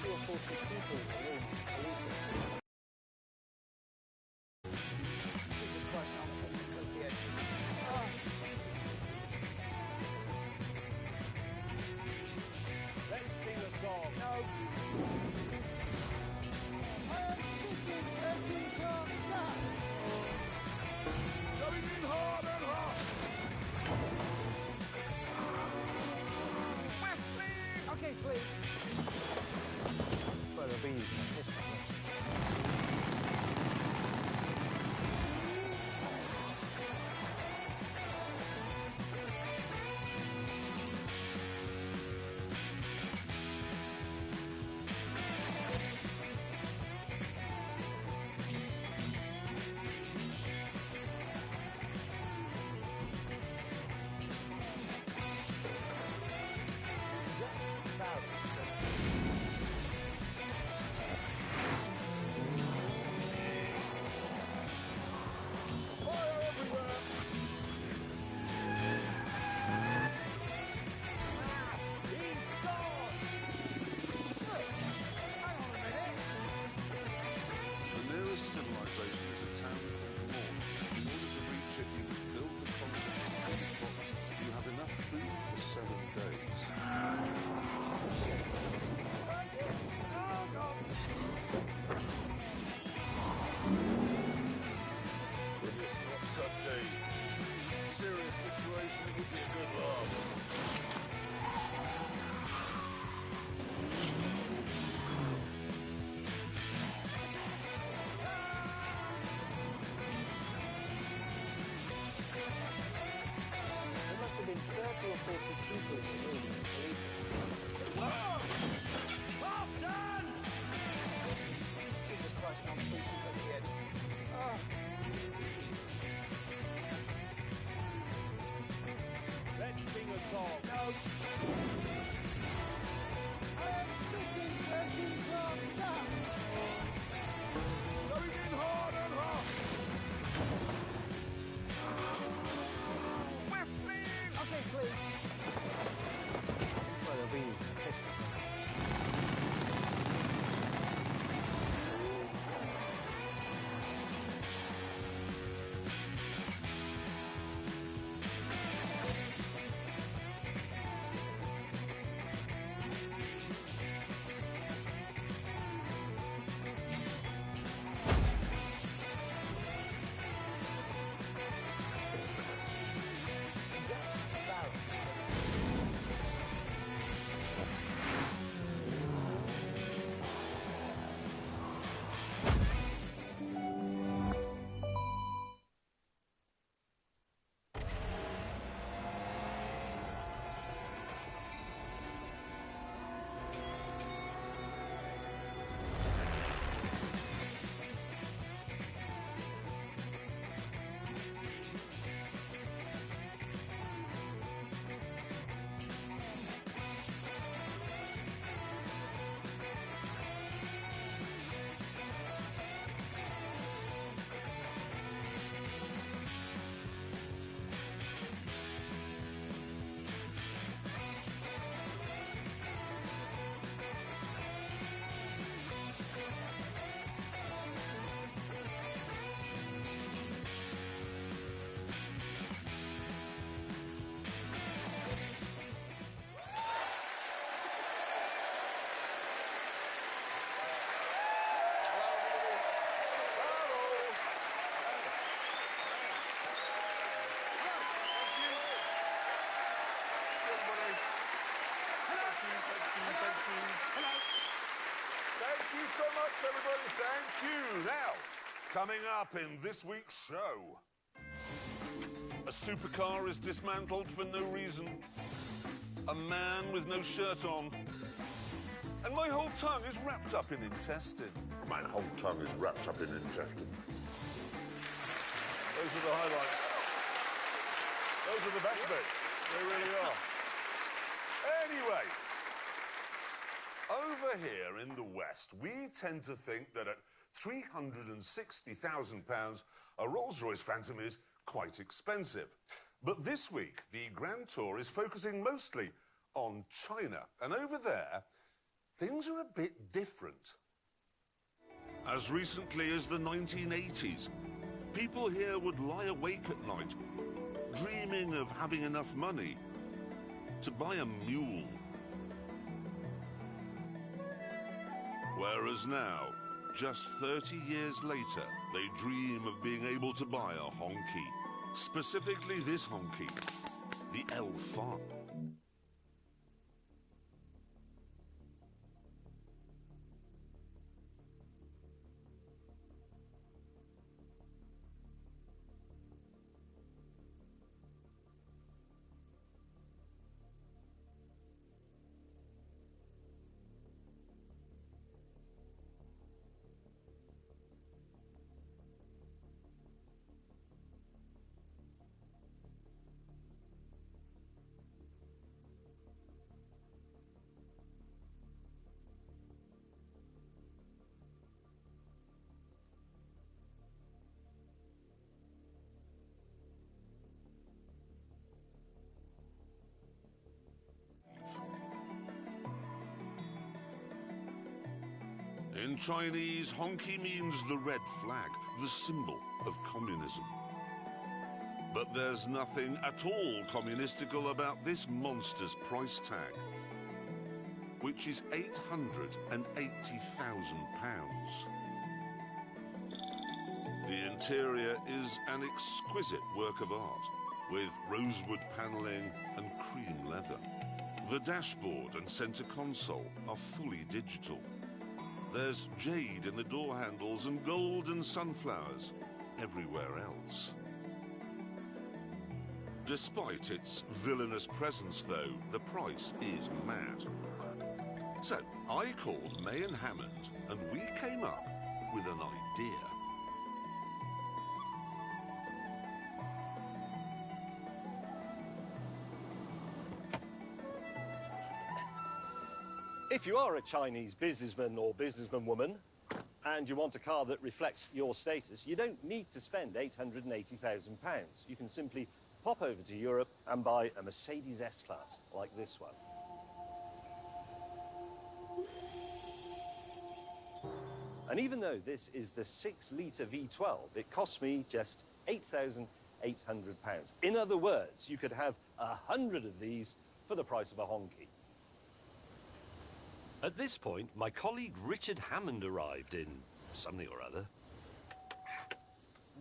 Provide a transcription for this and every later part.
30 or 40 people in the room policing. Jesus Christ, no, I'm getting close to the edge. Let's sing a song. No. I am sitting 13 times sat. Going in hard and hard. Okay, please. Well, it'll be pissed off. Civilization is a town called Morn. In order to reach it, you must build the concept of food boxes. You have enough food for 7 days. If it's not such a serious situation, it would be a good laugh. There must have been 30 or 40 people in the room policing. Boston! Jesus Christ, no, I'm getting close to the edge. Let's sing a song. No. I am sitting 13 times sat. Going in hard and hard. We're fleeing! Okay, please. Well, it'll be pissed off. Thank you so much, everybody. Thank you. Now, coming up in this week's show, a supercar is dismantled for no reason. A man with no shirt on. And my whole tongue is wrapped up in intestine. My whole tongue is wrapped up in intestine. Those are the highlights. Those are the best bits. They really are. Anyway, over here in the West, we tend to think that at £360,000, a Rolls-Royce Phantom is quite expensive. But this week, the Grand Tour is focusing mostly on China. And over there, things are a bit different. As recently as the 1980s, people here would lie awake at night, dreaming of having enough money to buy a mule. Whereas now, just 30 years later, they dream of being able to buy a honky. Specifically this honky, the L5. In Chinese, honky means the red flag, the symbol of communism. But there's nothing at all communistical about this monster's price tag, which is £880,000. The interior is an exquisite work of art, with rosewood panelling and cream leather. The dashboard and center console are fully digital. There's jade in the door handles and golden sunflowers everywhere else. Despite its villainous presence, though, the price is mad. So I called May and Hammond, and we came up with an idea. If you are a Chinese businessman or businesswoman and you want a car that reflects your status, you don't need to spend £880,000. You can simply pop over to Europe and buy a Mercedes S-Class like this one. And even though this is the 6-litre V12, it costs me just £8,800. In other words, you could have 100 of these for the price of a honky. At this point, my colleague Richard Hammond arrived in something or other.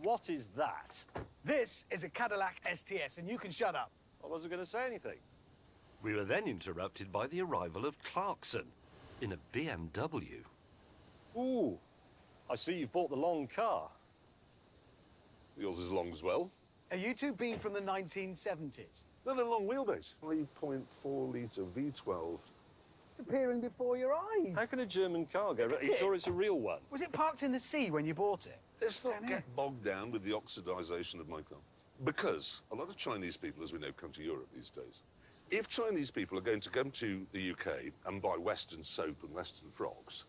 What is that? This is a Cadillac STS, and you can shut up. I wasn't going to say anything. We were then interrupted by the arrival of Clarkson in a BMW. Ooh, I see you've bought the long car. Yours is long as well. Are you two been from the 1970s? No, they're long wheelbase. 3.4-litre V12. It's appearing before your eyes. How can a German car go? Are you sure it's a real one? Was it parked in the sea when you bought it? Let's not get bogged down with the oxidisation of my car. Because a lot of Chinese people, as we know, come to Europe these days. If Chinese people are going to come to the UK and buy Western soap and Western frocks,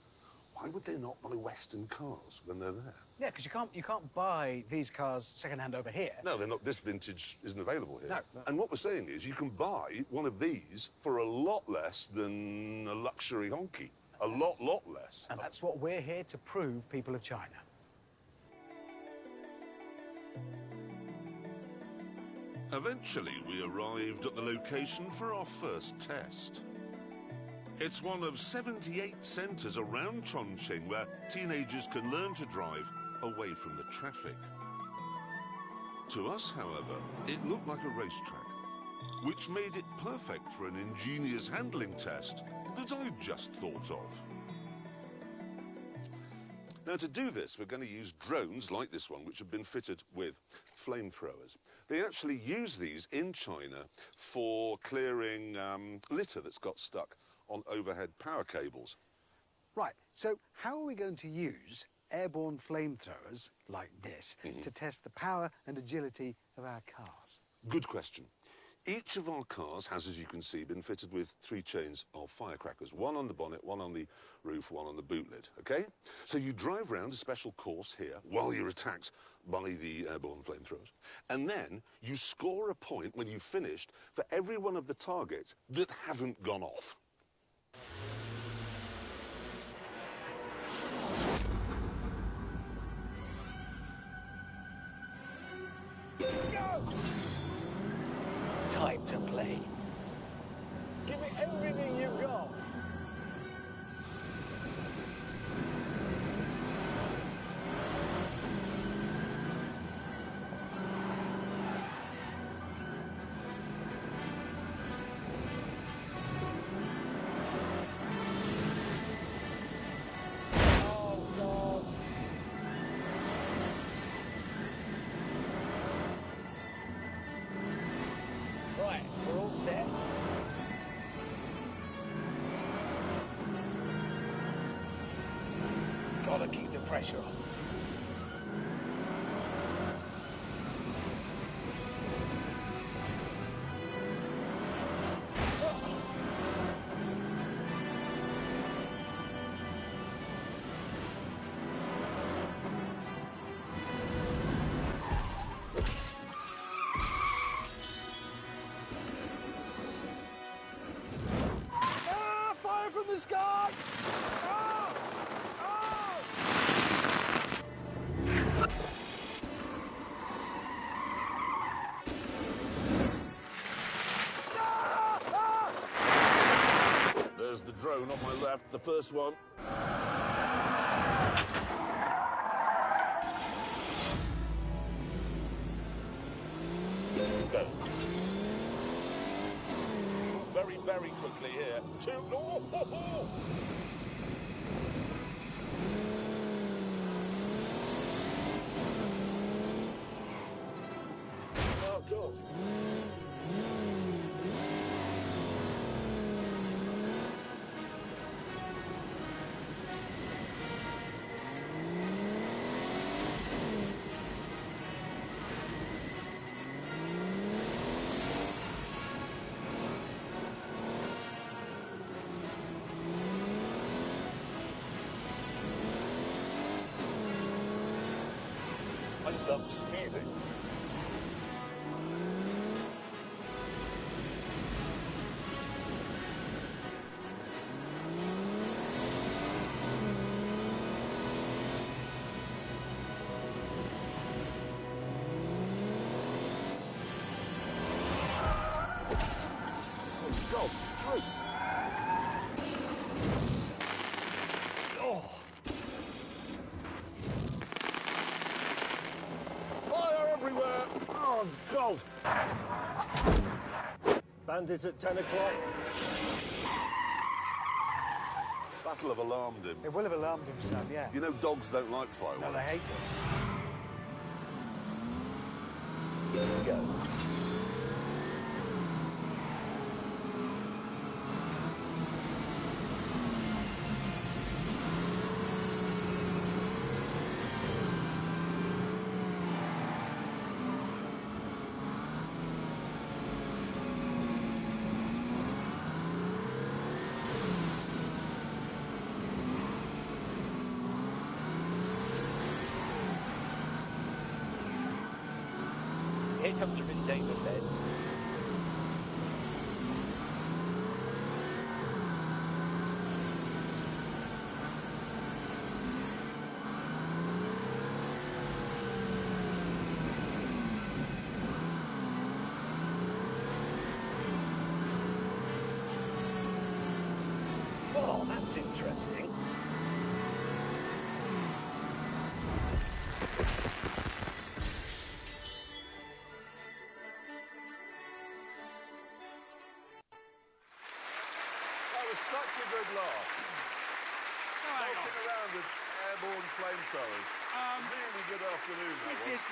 why would they not buy Western cars when they're there? Yeah, because you can't buy these cars second-hand over here. No, they're not. This vintage isn't available here. No. And what we're saying is you can buy one of these for a lot less than a luxury honky. A lot less. And that's what we're here to prove, people of China. Eventually, we arrived at the location for our first test. It's one of 78 centres around Chongqing where teenagers can learn to drive away from the traffic. To us, however, it looked like a racetrack, which made it perfect for an ingenious handling test that I just thought of. Now, to do this, we're going to use drones like this one, which have been fitted with flamethrowers. They actually use these in China for clearing litter that's got stuck on overhead power cables. Right, so how are we going to use airborne flamethrowers like this to test the power and agility of our cars? Good question. Each of our cars has, as you can see, been fitted with 3 chains of firecrackers. One on the bonnet, one on the roof, one on the boot lid, OK? So you drive round a special course here while you're attacked by the airborne flamethrowers. And then you score a point when you've finished for every one of the targets that haven't gone off. pressure on. Fire from the sky! There's the drone on my left, the first one. Go. Very, very quickly here. Oh, oh, oh. Oh, God. I love speeding. Oh, God, straight. Oh. Fire everywhere! Oh, God! Bandit at 10 o'clock. That'll have alarmed him. It will have alarmed him, son, yeah. You know dogs don't like fireworks. No, they hate it. Go. Here comes your David then. Oh, that's interesting. That was such a good laugh. Melting around with airborne flamethrowers. Really good afternoon, that was.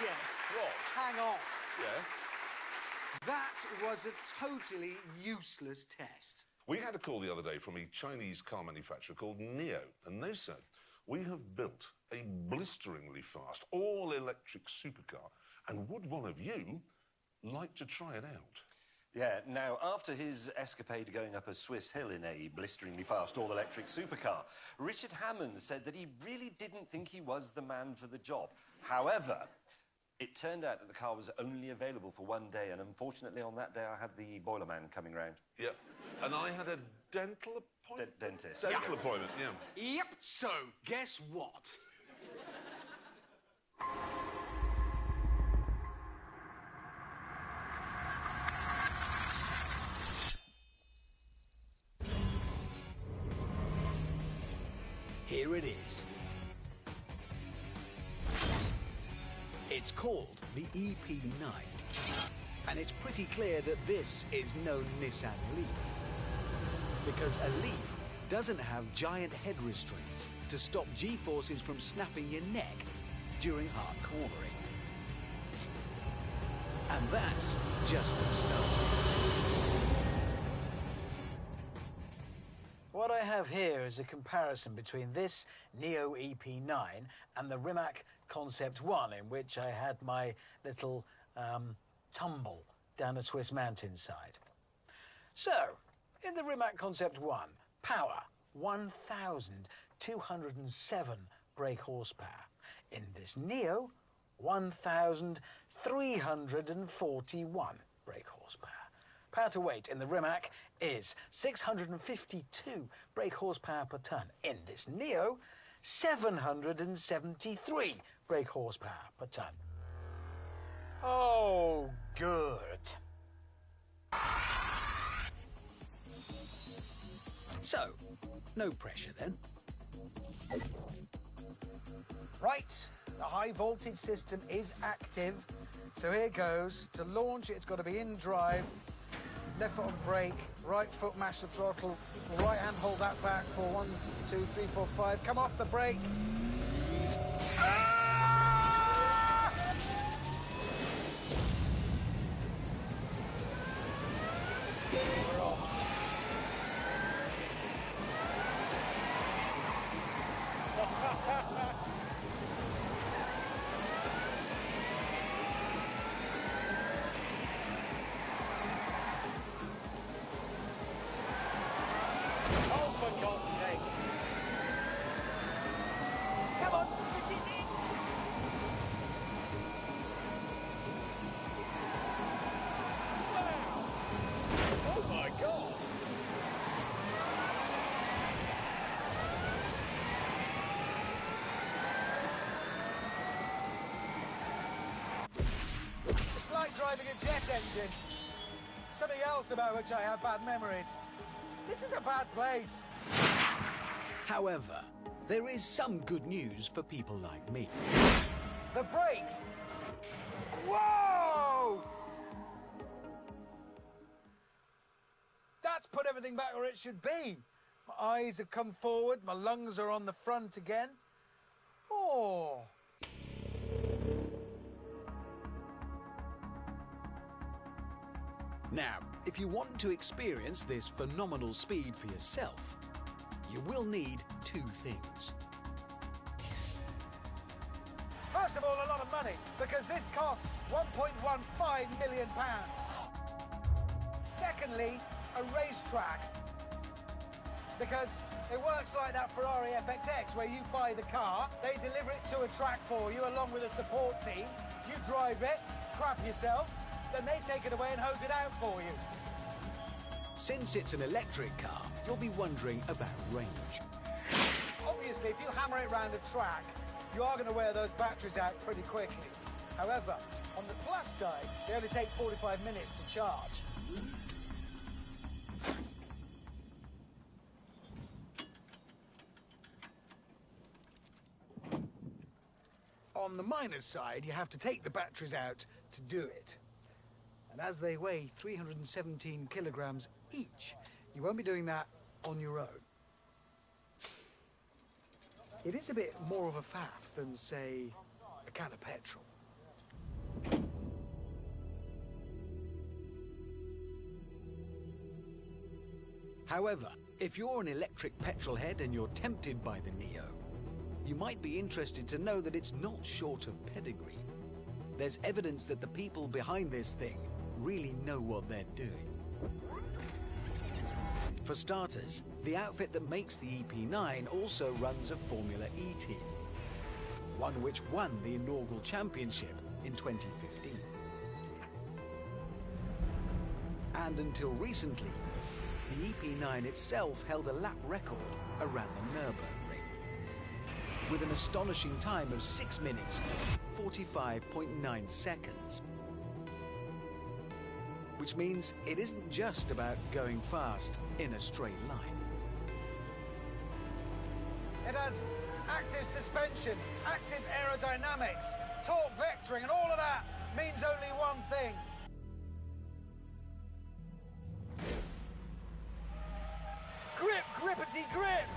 Yes. What? Hang on. Yeah. That was a totally useless test. We had a call the other day from a Chinese car manufacturer called NIO, and they said, we have built a blisteringly fast, all-electric supercar, and would one of you like to try it out? Yeah, now, after his escapade going up a Swiss hill in a blisteringly fast all-electric supercar, Richard Hammond said that he really didn't think he was the man for the job. However, it turned out that the car was only available for one day, and unfortunately on that day I had the boiler man coming round. Yep. And I had a dental appointment. Dentist. Dental appointment, yeah. Yep, so guess what? Here it is. It's called the EP9. And it's pretty clear that this is no Nissan Leaf. Because a Leaf doesn't have giant head restraints to stop G-forces from snapping your neck during hard cornering. And that's just the start. What I have have here is a comparison between this Neo EP9 and the Rimac Concept 1, in which I had my little tumble down a Swiss mountainside. So, in the Rimac Concept 1, power 1,207 brake horsepower. In this Neo, 1,341 brake horsepower. Power to weight in the Rimac is 652 brake horsepower per tonne. In this Neo, 773 brake horsepower per tonne. Oh, good. So, no pressure then. Right, the high voltage system is active. So here goes. To launch it, it's got to be in drive. Left foot on brake, right foot mash the throttle, right hand hold that back for 1, 2, 3, 4, 5. Come off the brake. Ah! We're off. Driving a jet engine. Something else about which I have bad memories. This is a bad place. However, there is some good news for people like me. The brakes. Whoa! That's put everything back where it should be. My eyes have come forward, my lungs are on the front again. Oh. Now, if you want to experience this phenomenal speed for yourself, you will need two things. First of all, a lot of money, because this costs £1.15 million. Secondly, a racetrack, because it works like that Ferrari FXX, where you buy the car, they deliver it to a track for you along with a support team, you drive it, crap yourself, then they take it away and hose it out for you. Since it's an electric car, you'll be wondering about range. Obviously, if you hammer it around a track, you are going to wear those batteries out pretty quickly. However, on the plus side, they only take 45 minutes to charge. On the minus side, you have to take the batteries out to do it. And as they weigh 317 kilograms each, you won't be doing that on your own. It is a bit more of a faff than, say, a can of petrol. However, if you're an electric petrol head and you're tempted by the Neo, you might be interested to know that it's not short of pedigree. There's evidence that the people behind this thing really know what they're doing. For starters, the outfit that makes the EP9 also runs a Formula E team, one which won the inaugural championship in 2015. And until recently, the EP9 itself held a lap record around the Nürburgring, with an astonishing time of 6 minutes, 45.9 seconds. Which means it isn't just about going fast in a straight line. It has active suspension, active aerodynamics, torque vectoring, and all of that means only one thing. Grip, grippity grip!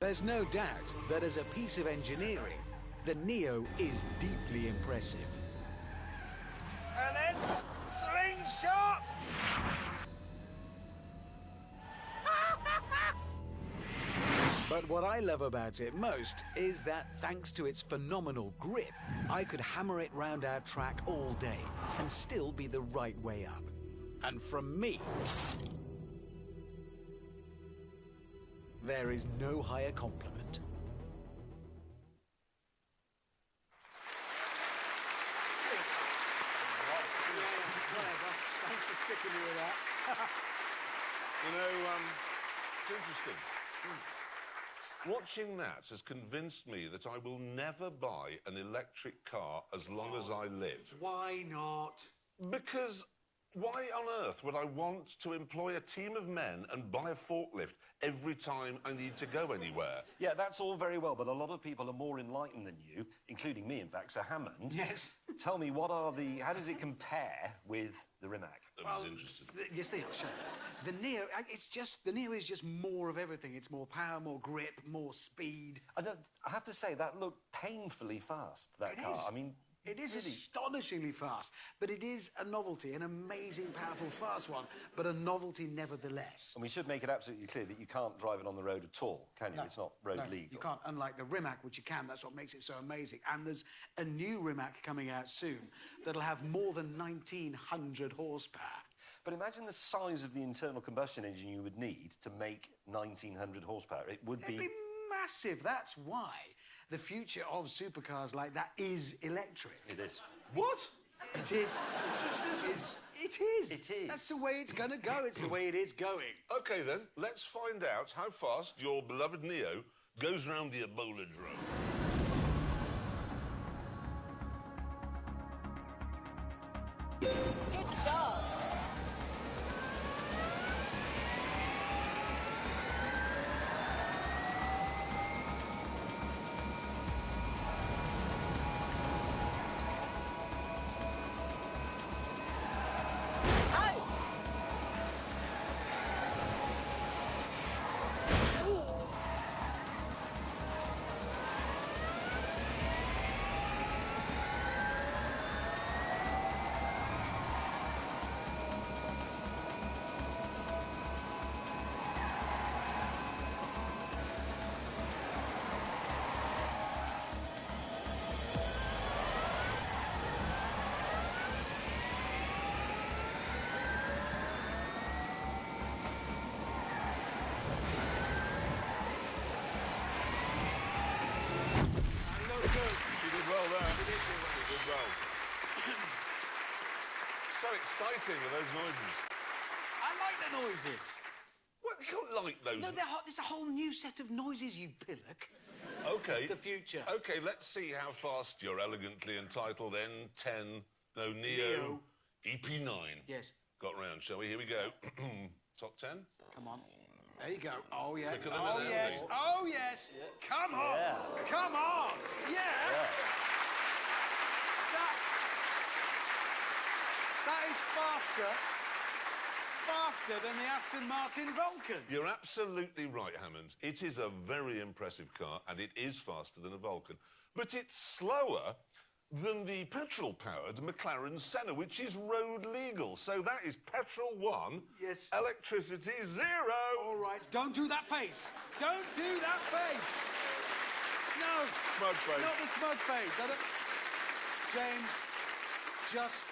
There's no doubt that as a piece of engineering, the Neo is deeply impressive. And then slingshot! But what I love about it most is that thanks to its phenomenal grip, I could hammer it round our track all day and still be the right way up. And from me, there is no higher compliment. Thanks for sticking me with that. You know, it's interesting. Watching that has convinced me that I will never buy an electric car as long as I live. Why not? Because why on earth would I want to employ a team of men and buy a forklift every time I need to go anywhere? Yeah, that's all very well, but a lot of people are more enlightened than you, including me, in fact. So, Hammond... Yes? Tell me, how does it compare with the Rimac? I was interested. Yes, they are, sure. The Neo is just more of everything. It's more power, more grip, more speed. I have to say, that looked painfully fast, that car. Is. I mean... It is really... astonishingly fast, but it is a novelty, an amazing, powerful, fast one, but a novelty nevertheless. And we should make it absolutely clear that you can't drive it on the road at all, can you? No. It's not road No, legal. you can't, unlike the Rimac, which you can. That's what makes it so amazing. And there's a new Rimac coming out soon that'll have more than 1,900 horsepower. But imagine the size of the internal combustion engine you would need to make 1,900 horsepower. It'd be massive. That's why the future of supercars like that is electric. It is. What? It is. It is. It is. That's the way it's going to go. It's the way it is going. OK, then, let's find out how fast your beloved Neo goes round the Ebola drone. It does. So exciting with those noises. I like the noises. What, you don't like those? No, there's a whole new set of noises, you pillock. OK. It's the future. OK, let's see how fast your elegantly entitled Neo EP9 Yes. got round, shall we? Here we go. Top 10? Come on. There you go. Oh, yeah. Quicker than Oh, an yes. Audi. Oh, yes. Come on. Yeah. Come on. Yeah. That is faster than the Aston Martin Vulcan. You're absolutely right, Hammond. It is a very impressive car, and it is faster than a Vulcan. But it's slower than the petrol-powered McLaren Senna, which is road legal. So that is petrol 1, Yes. electricity 0. All right, don't do that face. Don't do that face. No. Smug face. Not the smug face. James, just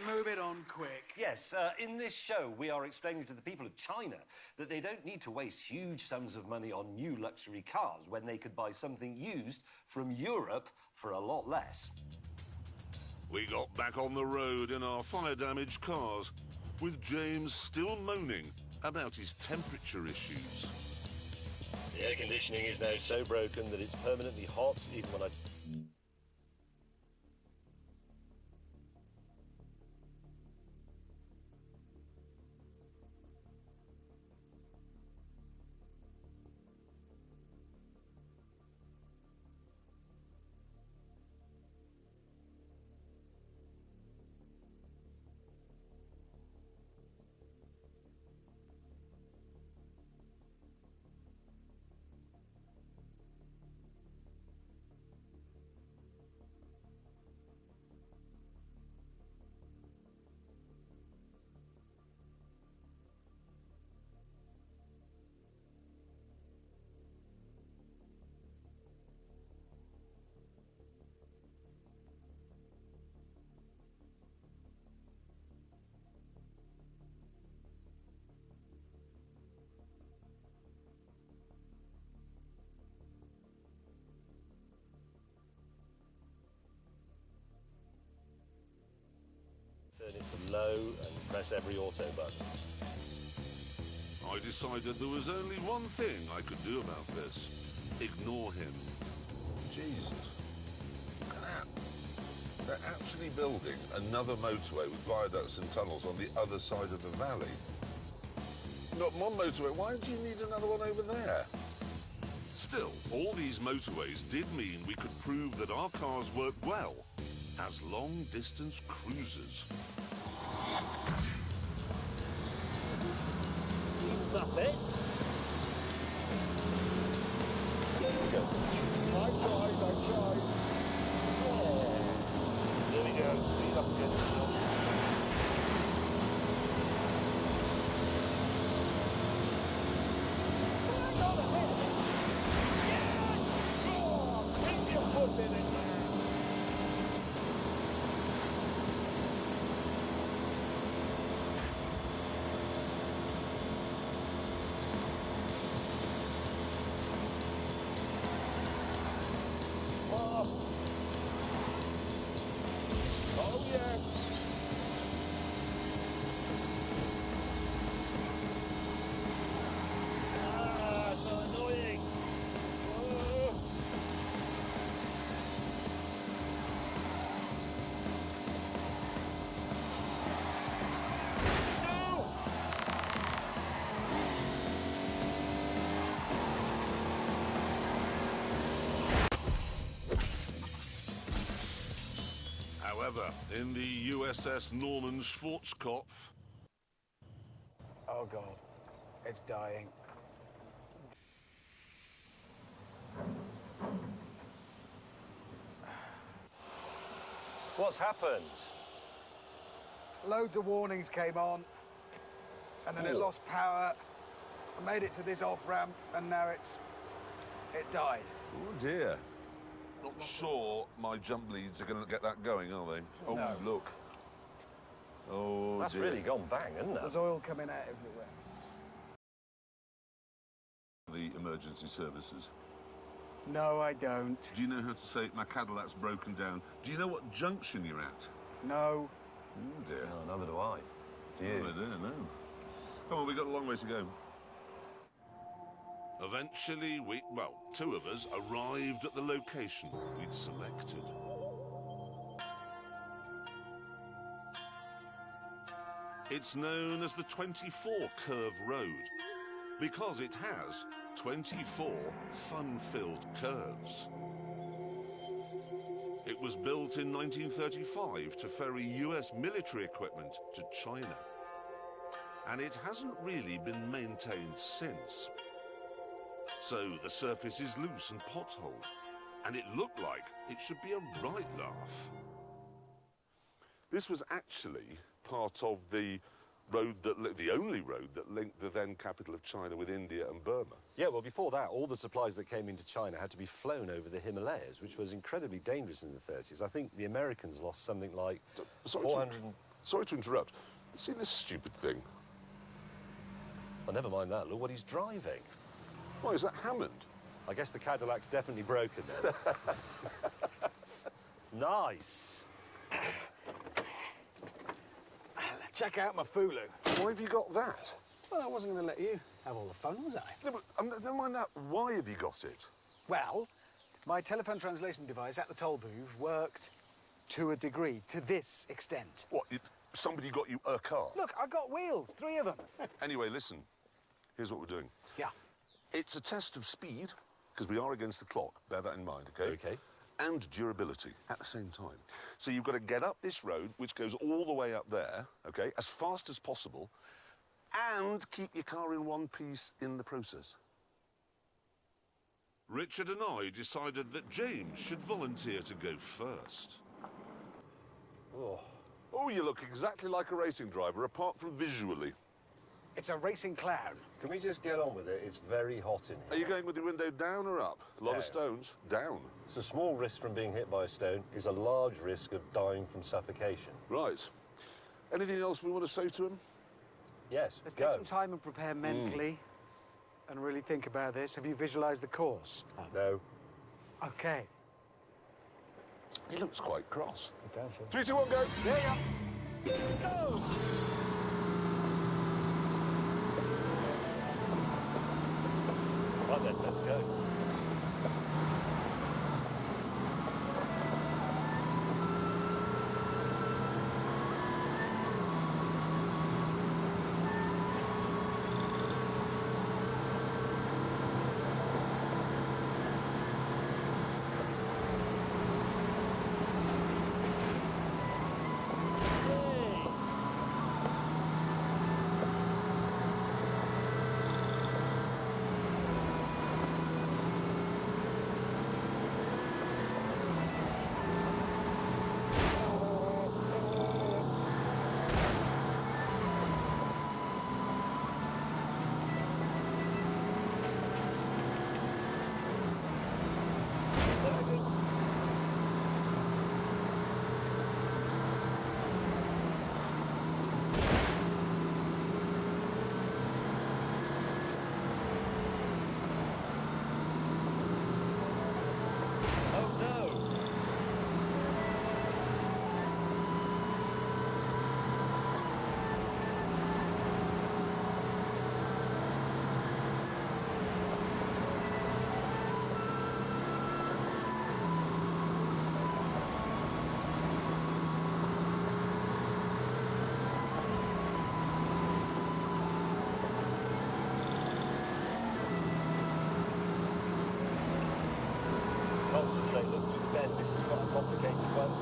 move it on quick. Yes, in this show, we are explaining to the people of China that they don't need to waste huge sums of money on new luxury cars when they could buy something used from Europe for a lot less. We got back on the road in our fire-damaged cars, with James still moaning about his temperature issues. The air conditioning is now so broken that it's permanently hot even when I... Turn it to low and press every auto button. I decided there was only one thing I could do about this. Ignore him. Jesus. Look at that. They're actually building another motorway with viaducts and tunnels on the other side of the valley. Not one motorway. Why do you need another one over there? Still, all these motorways did mean we could prove that our cars work well as long-distance cruisers. Muppet. There we go. I tried. There we go. Speed up again. Oh, yeah. Ah, so annoying. Oh. No! However, in the USS Norman Schwarzkopf, Oh, God. It's dying. What's happened? Loads of warnings came on, and then it lost power. I made it to this off-ramp, and now it died. Oh, dear. Not sure my jump leads are going to get that going, are they? Oh, No. look. Oh, That's dear. really gone bang, isn't it? There's oil coming out everywhere. The emergency services. No, I don't. do you know how to say my Cadillac's broken down? Do you know what junction you're at? No. Oh, dear. No, neither do I. Do you? Oh, I don't know. Come on, we've got a long way to go. Eventually, two of us arrived at the location we'd selected. It's known as the 24 Curve Road because it has 24 fun-filled curves. It was built in 1935 to ferry US military equipment to China. And it hasn't really been maintained since. So the surface is loose and potholed, and it looked like it should be a right laugh. This was actually part of the road the only road that linked the then capital of China with India and Burma. Yeah, well, before that, all the supplies that came into China had to be flown over the Himalayas, which was incredibly dangerous in the 30s. I think the Americans lost something like 400... Sorry to interrupt. See this stupid thing? Oh, never mind that. Look what he's driving. Why, is that Hammond? I guess the Cadillac's definitely broken then. Nice. Check out my Fulu. Why have you got that? Well, I wasn't going to let you have all the fun, was I? No, but, never mind that. Why have you got it? Well, my telephone translation device at the toll booth worked to a degree, to this extent. What, somebody got you a car? Look, I got wheels, 3 of them. Anyway, listen. Here's what we're doing. Yeah. It's a test of speed, because we are against the clock. Bear that in mind, OK? OK. And durability at the same time. So you've got to get up this road, which goes all the way up there, OK, as fast as possible, and keep your car in one piece in the process. Richard and I decided that James should volunteer to go first. Oh, you look exactly like a racing driver, apart from visually. It's a racing clown. Can we just get on with it? It's very hot in here. Are you going with your window down or up? A lot of Down. stones. Down. It's a small risk from being hit by a stone is a large risk of dying from suffocation. Right. Anything else we want to say to him? Yes, Let's go. take some time and prepare mentally and really think about this. Have you visualised the course? No. OK. He looks quite cross. It does, 3, 2, 1, go. There you are. Go! Right then, let's go. Concentrate, look through the bend. This is quite a complicated one.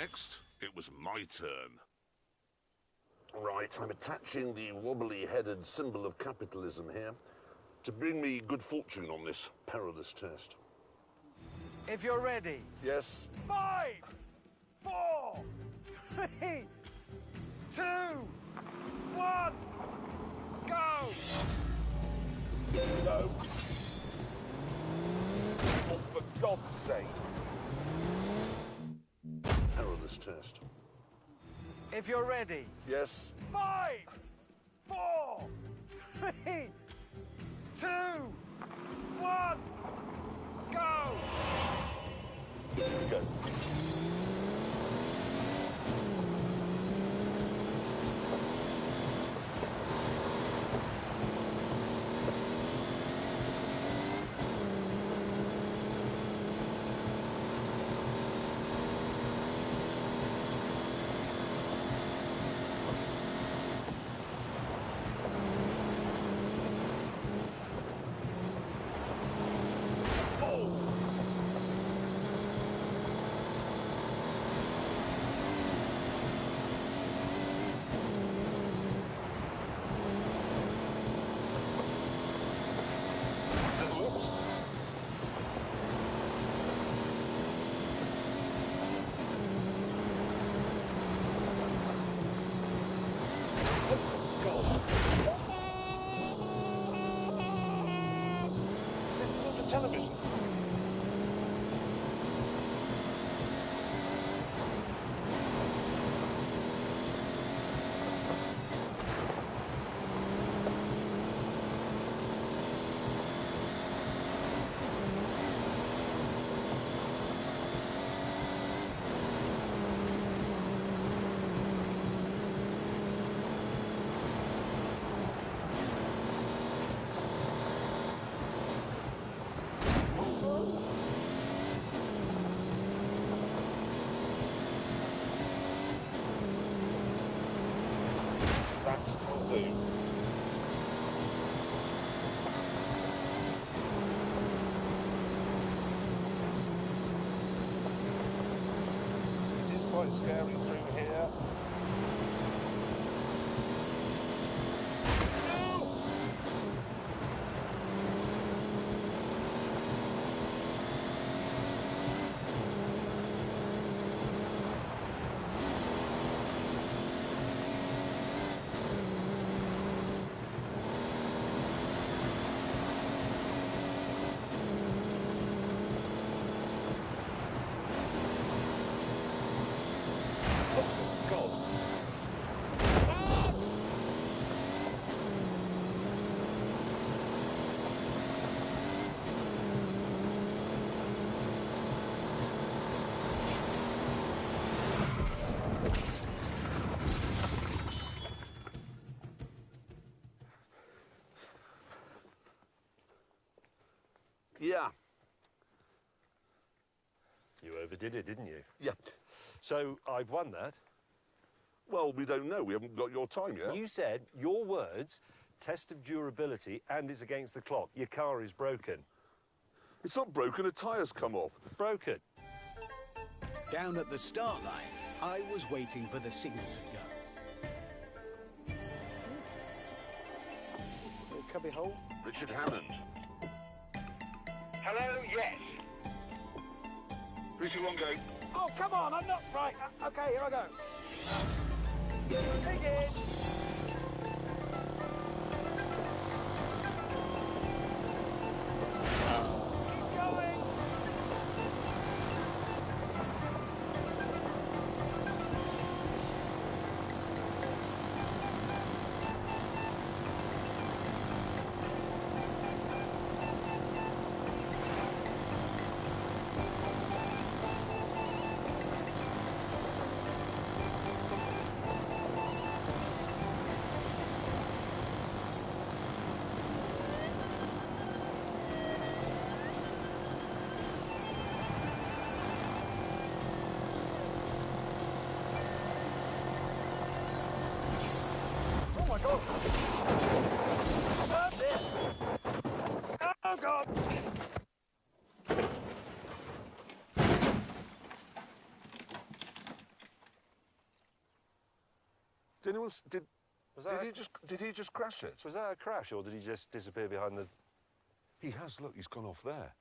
Next, it was my turn. Right, I'm attaching the wobbly-headed symbol of capitalism here to bring me good fortune on this perilous test. If you're ready. Yes? 5, 4, 3, 2, 1, go! No. Oh, for God's sake. Perilous test. If you're ready. Yes? 5, 4, 3, 2, 1, go! Go. Television. That's will do. quite scary through here. Yeah. You overdid it, didn't you? Yeah. So I've won that. Well, we don't know. We haven't got your time yet. You said your words, test of durability, and is against the clock. Your car is broken. It's not broken. A tyre's come off. Broken. Down at the start line, I was waiting for the signal to go. Little cubby hole. Richard Hammond. Hello, yes. 3, 2, 1, go. Oh, come on, I'm not right. Okay, here I go. Dig in. Keep going. Oh, my God. Stop it. Oh, God. Did anyone? Did Was that did he just crash it? Was that a crash, or did he just disappear behind the... He has. Look, he's gone off there.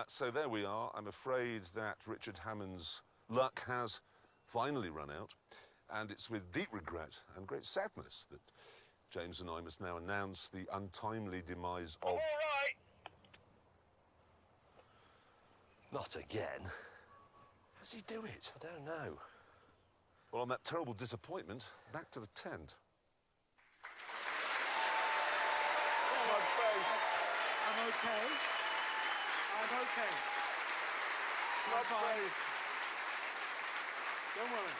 So there we are. I'm afraid that Richard Hammond's luck has finally run out, and it's with deep regret and great sadness that James and I must now announce the untimely demise of... All right. Not again. How does he do it? I don't know. Well, on that terrible disappointment, back to the tent. I'm okay. I'm okay. Smug fine. face. Don't worry.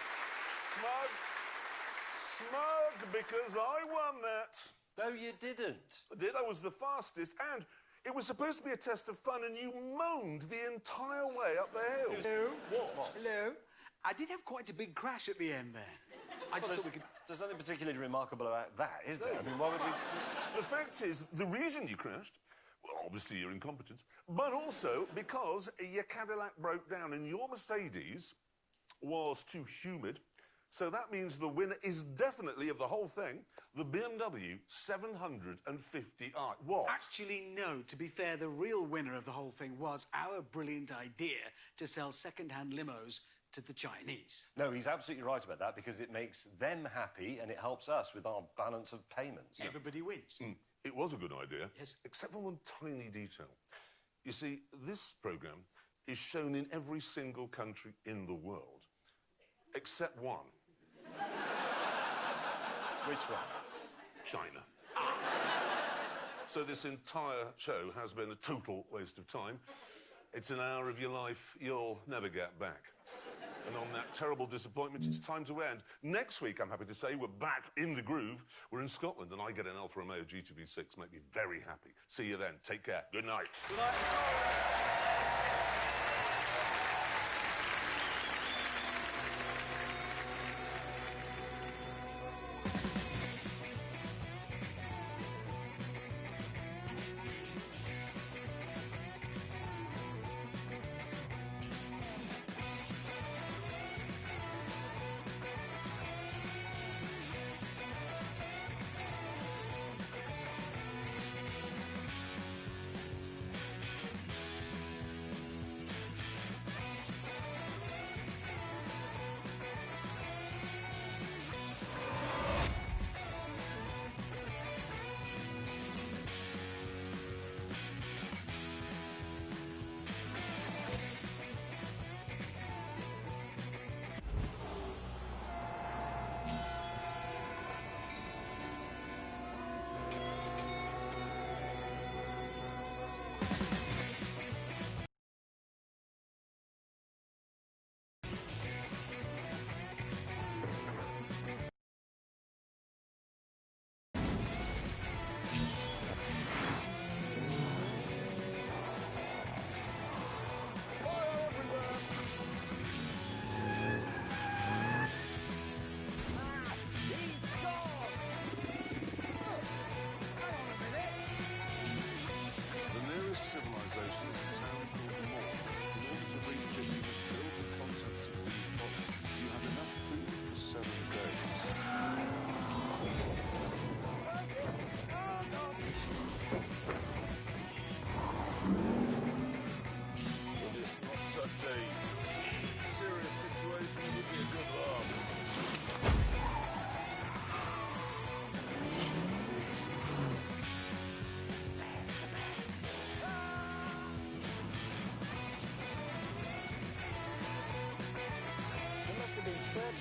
Smug because I won that. No, you didn't. I did. I was the fastest, and it was supposed to be a test of fun, and you moaned the entire way up the hill. Hello? What? Hello? I did have quite a big crash at the end there. I just Well, thought we could... there's nothing particularly remarkable about that, is there? I mean, why would we... The fact is, the reason you crashed, well, obviously your incompetence, but also because your Cadillac broke down and your Mercedes was too humid. So that means the winner is definitely, of the whole thing, the BMW 750i. What? Actually, no. To be fair, the real winner of the whole thing was our brilliant idea to sell second-hand limos to the Chinese. No, he's absolutely right about that, because it makes them happy and it helps us with our balance of payments. Everybody wins. It was a good idea. Yes. Except for one tiny detail. You see, this programme is shown in every single country in the world, except one. Which one? China. So this entire show has been a total waste of time. It's an hour of your life you'll never get back. And on that terrible disappointment, it's time to end. Next week, I'm happy to say, we're back in the groove. We're in Scotland, and I get an Alfa Romeo GTV6. Make me very happy. See you then. Take care. Good night. Good night.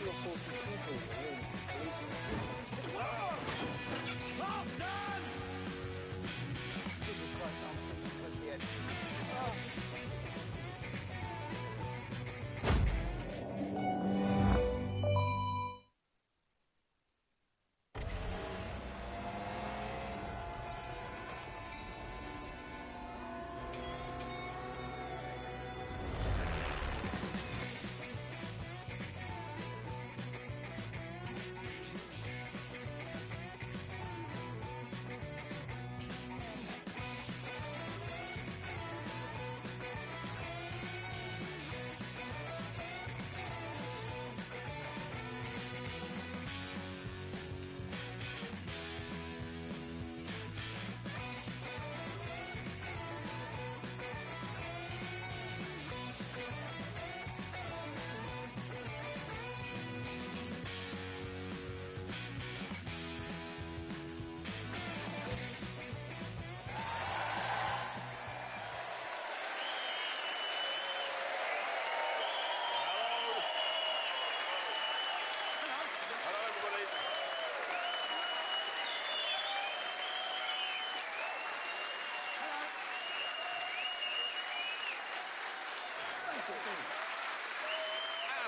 30 or 40 people in the room, police and... Jesus Christ, I'm thinking close to the edge.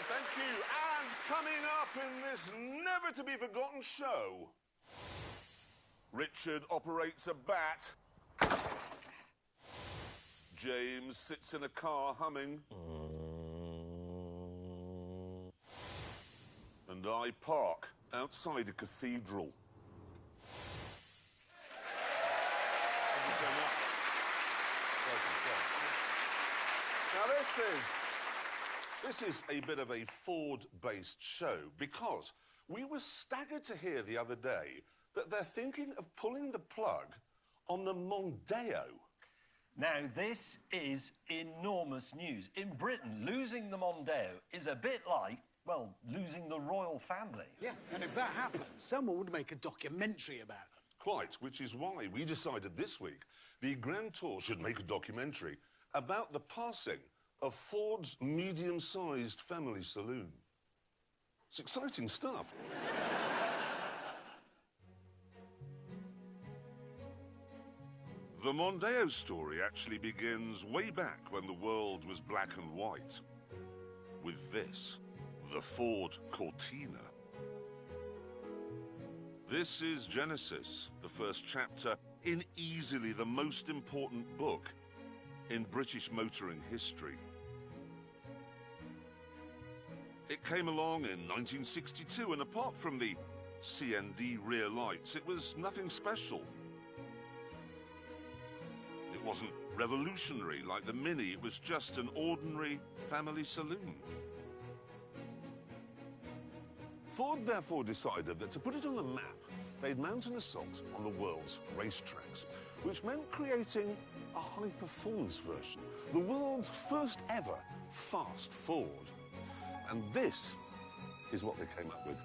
Thank you. And coming up in this never-to-be-forgotten show, Richard operates a bat. James sits in a car humming. And I park outside a cathedral. Thank you so much. Now this is a bit of a Ford-based show because we were staggered to hear the other day that they're thinking of pulling the plug on the Mondeo. Now, this is enormous news. In Britain, losing the Mondeo is a bit like, well, losing the royal family. Yeah, and if that happened, someone would make a documentary about it. Quite, which is why we decided this week the Grand Tour should make a documentary about the passing of Ford's medium-sized family saloon. It's exciting stuff. The Mondeo story actually begins way back when the world was black and white. With this, the Ford Cortina. This is Genesis, the first chapter in easily the most important book in British motoring history. It came along in 1962, and apart from the CND rear lights, it was nothing special. It wasn't revolutionary like the Mini, it was just an ordinary family saloon. Ford therefore decided that to put it on the map, they'd mount an assault on the world's racetracks, which meant creating a high-performance version, the world's first ever fast Ford. And this is what they came up with.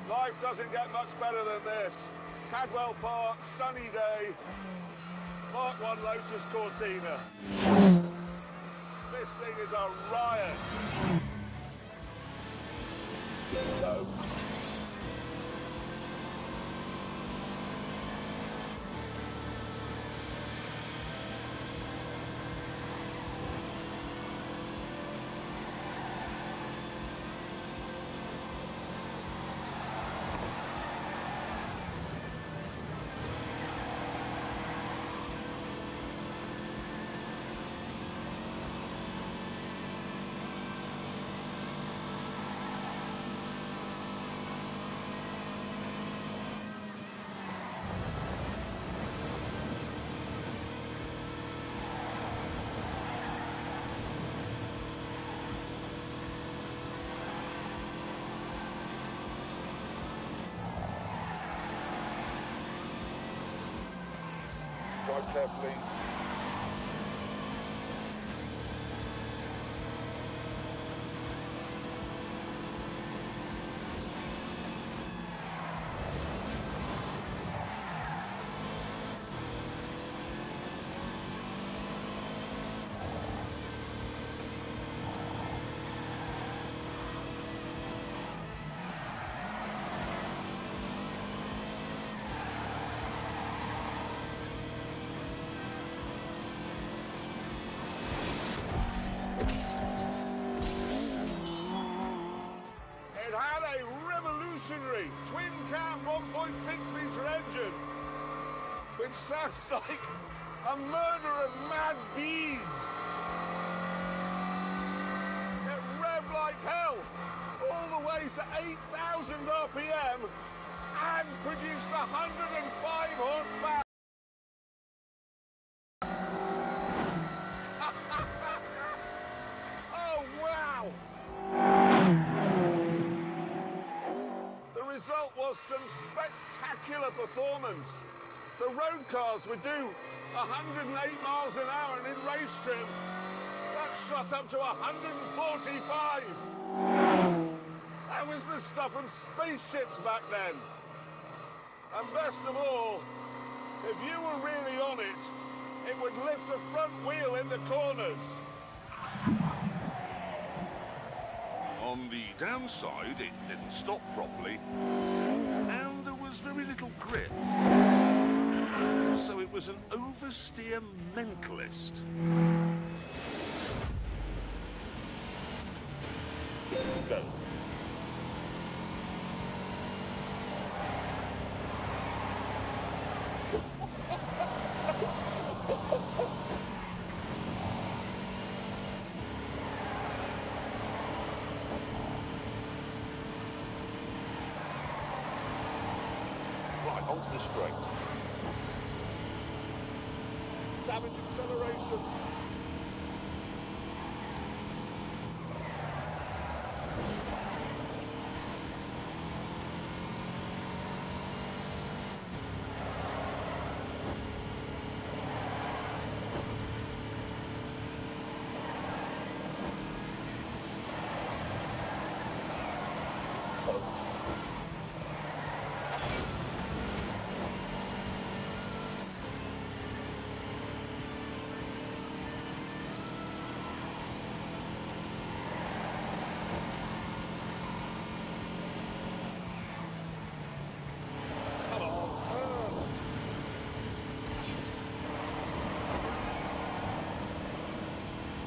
Life doesn't get much better than this. Cadwell Park, sunny day. Mark 1 Lotus Cortina. This thing is a riot. No. Drive carefully. cam 1.6-litre engine, which sounds like a murder of mad bees. It revved like hell all the way to 8,000 RPM and produced 105 horsepower. Oh, wow! The result was some spectacular performance. The road cars would do 108 miles an hour, and in race trim, that shot up to 145. That was the stuff of spaceships back then. And best of all, if you were really on it, it would lift the front wheel in the corners. On the downside, it didn't stop properly, and there was very little grip. So it was an oversteer mentalist. Go. Right, onto the straight. Savage acceleration.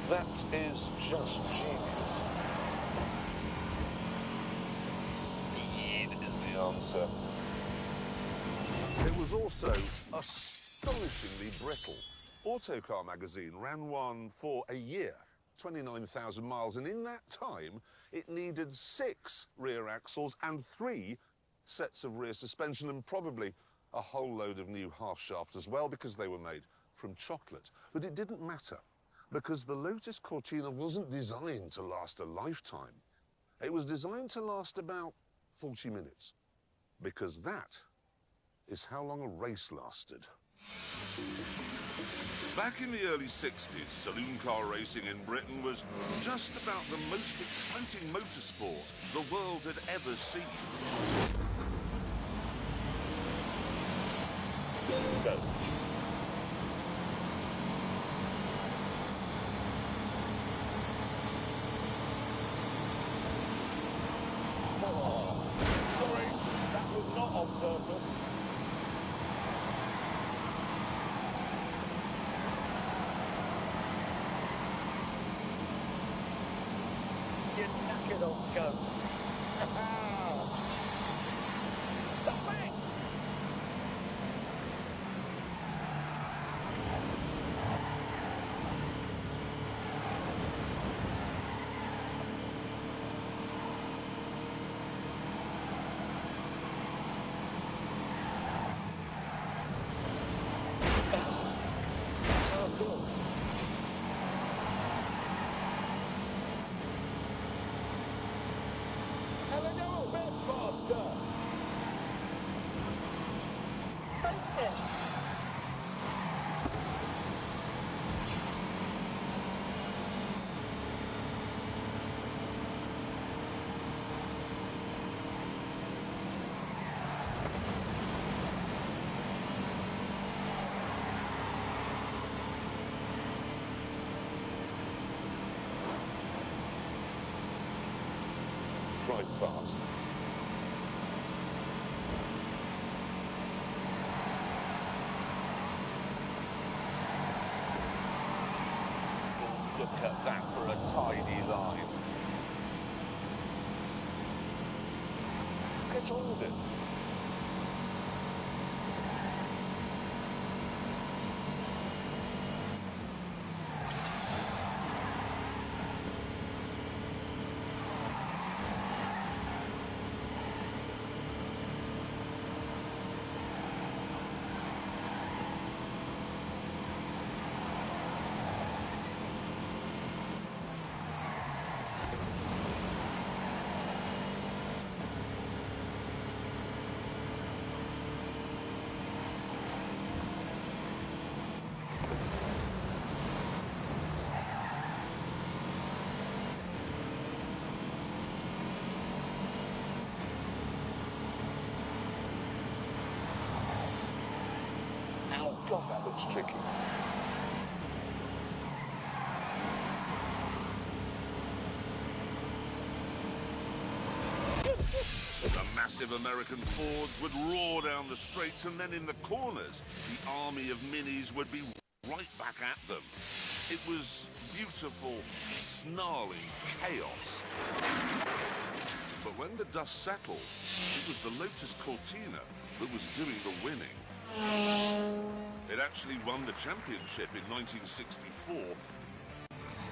That is just genius. Speed is the answer. It was also astonishingly brittle. Autocar magazine ran one for a year, 29,000 miles, and in that time, it needed 6 rear axles and 3 sets of rear suspension, and probably a whole load of new half shaft as well, because they were made from chocolate. But it didn't matter, because the Lotus Cortina wasn't designed to last a lifetime. It was designed to last about 40 minutes, because that is how long a race lasted. Back in the early 60s, saloon car racing in Britain was just about the most exciting motorsport the world had ever seen. Go. Sorry, that was not on purpose. You're knackered on go. Stop it! Oh, cool. Have a little bit faster. Drive fast. Look at that for a tidy line. Get on with it. It's tricky. The massive American Fords would roar down the straights, and then in the corners, the army of Minis would be right back at them. It was beautiful, snarling chaos. But when the dust settled, it was the Lotus Cortina that was doing the winning. It actually won the championship in 1964,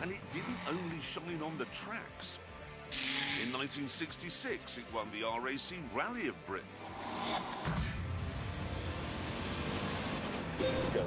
and it didn't only shine on the tracks. In 1966, it won the RAC Rally of Britain. Go.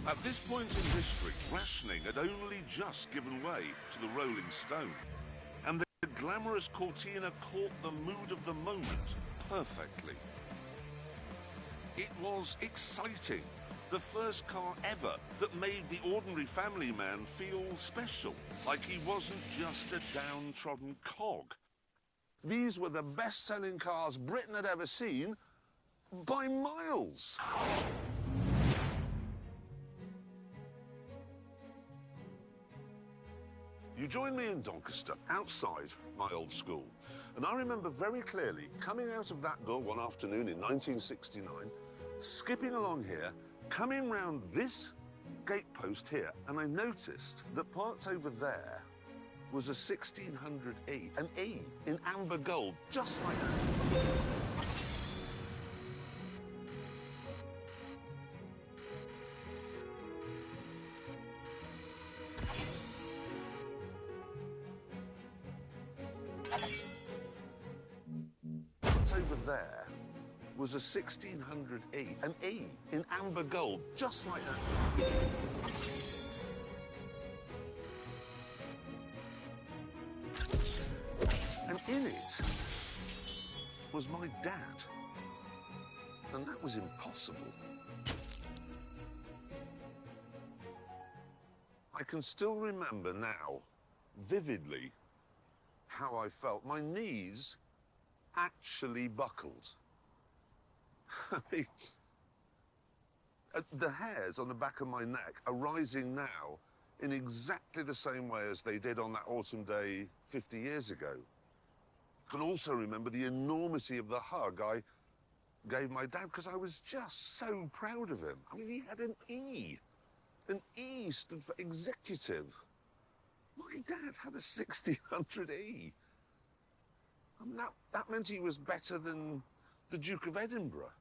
At this point in history, rationing had only just given way to the Rolling Stone, and the glamorous Cortina caught the mood of the moment perfectly. It was exciting, the first car ever that made the ordinary family man feel special, like he wasn't just a downtrodden cog. These were the best-selling cars Britain had ever seen by miles. You joined me in Doncaster, outside my old school. And I remember very clearly coming out of that door one afternoon in 1969, skipping along here, coming round this gatepost here, and I noticed that parked over there was a 1600E, an E in amber gold, just like that. Over there was a 1600E, an E in amber gold, just like that. And in it was my dad. And that was impossible. I can still remember now, vividly, how I felt. My knees actually buckled. I mean, the hairs on the back of my neck are rising now in exactly the same way as they did on that autumn day 50 years ago. I can also remember the enormity of the hug I gave my dad, because I was just so proud of him. I mean, he had an E. An E stood for executive. My dad had a 1600E. I mean, that meant he was better than the Duke of Edinburgh.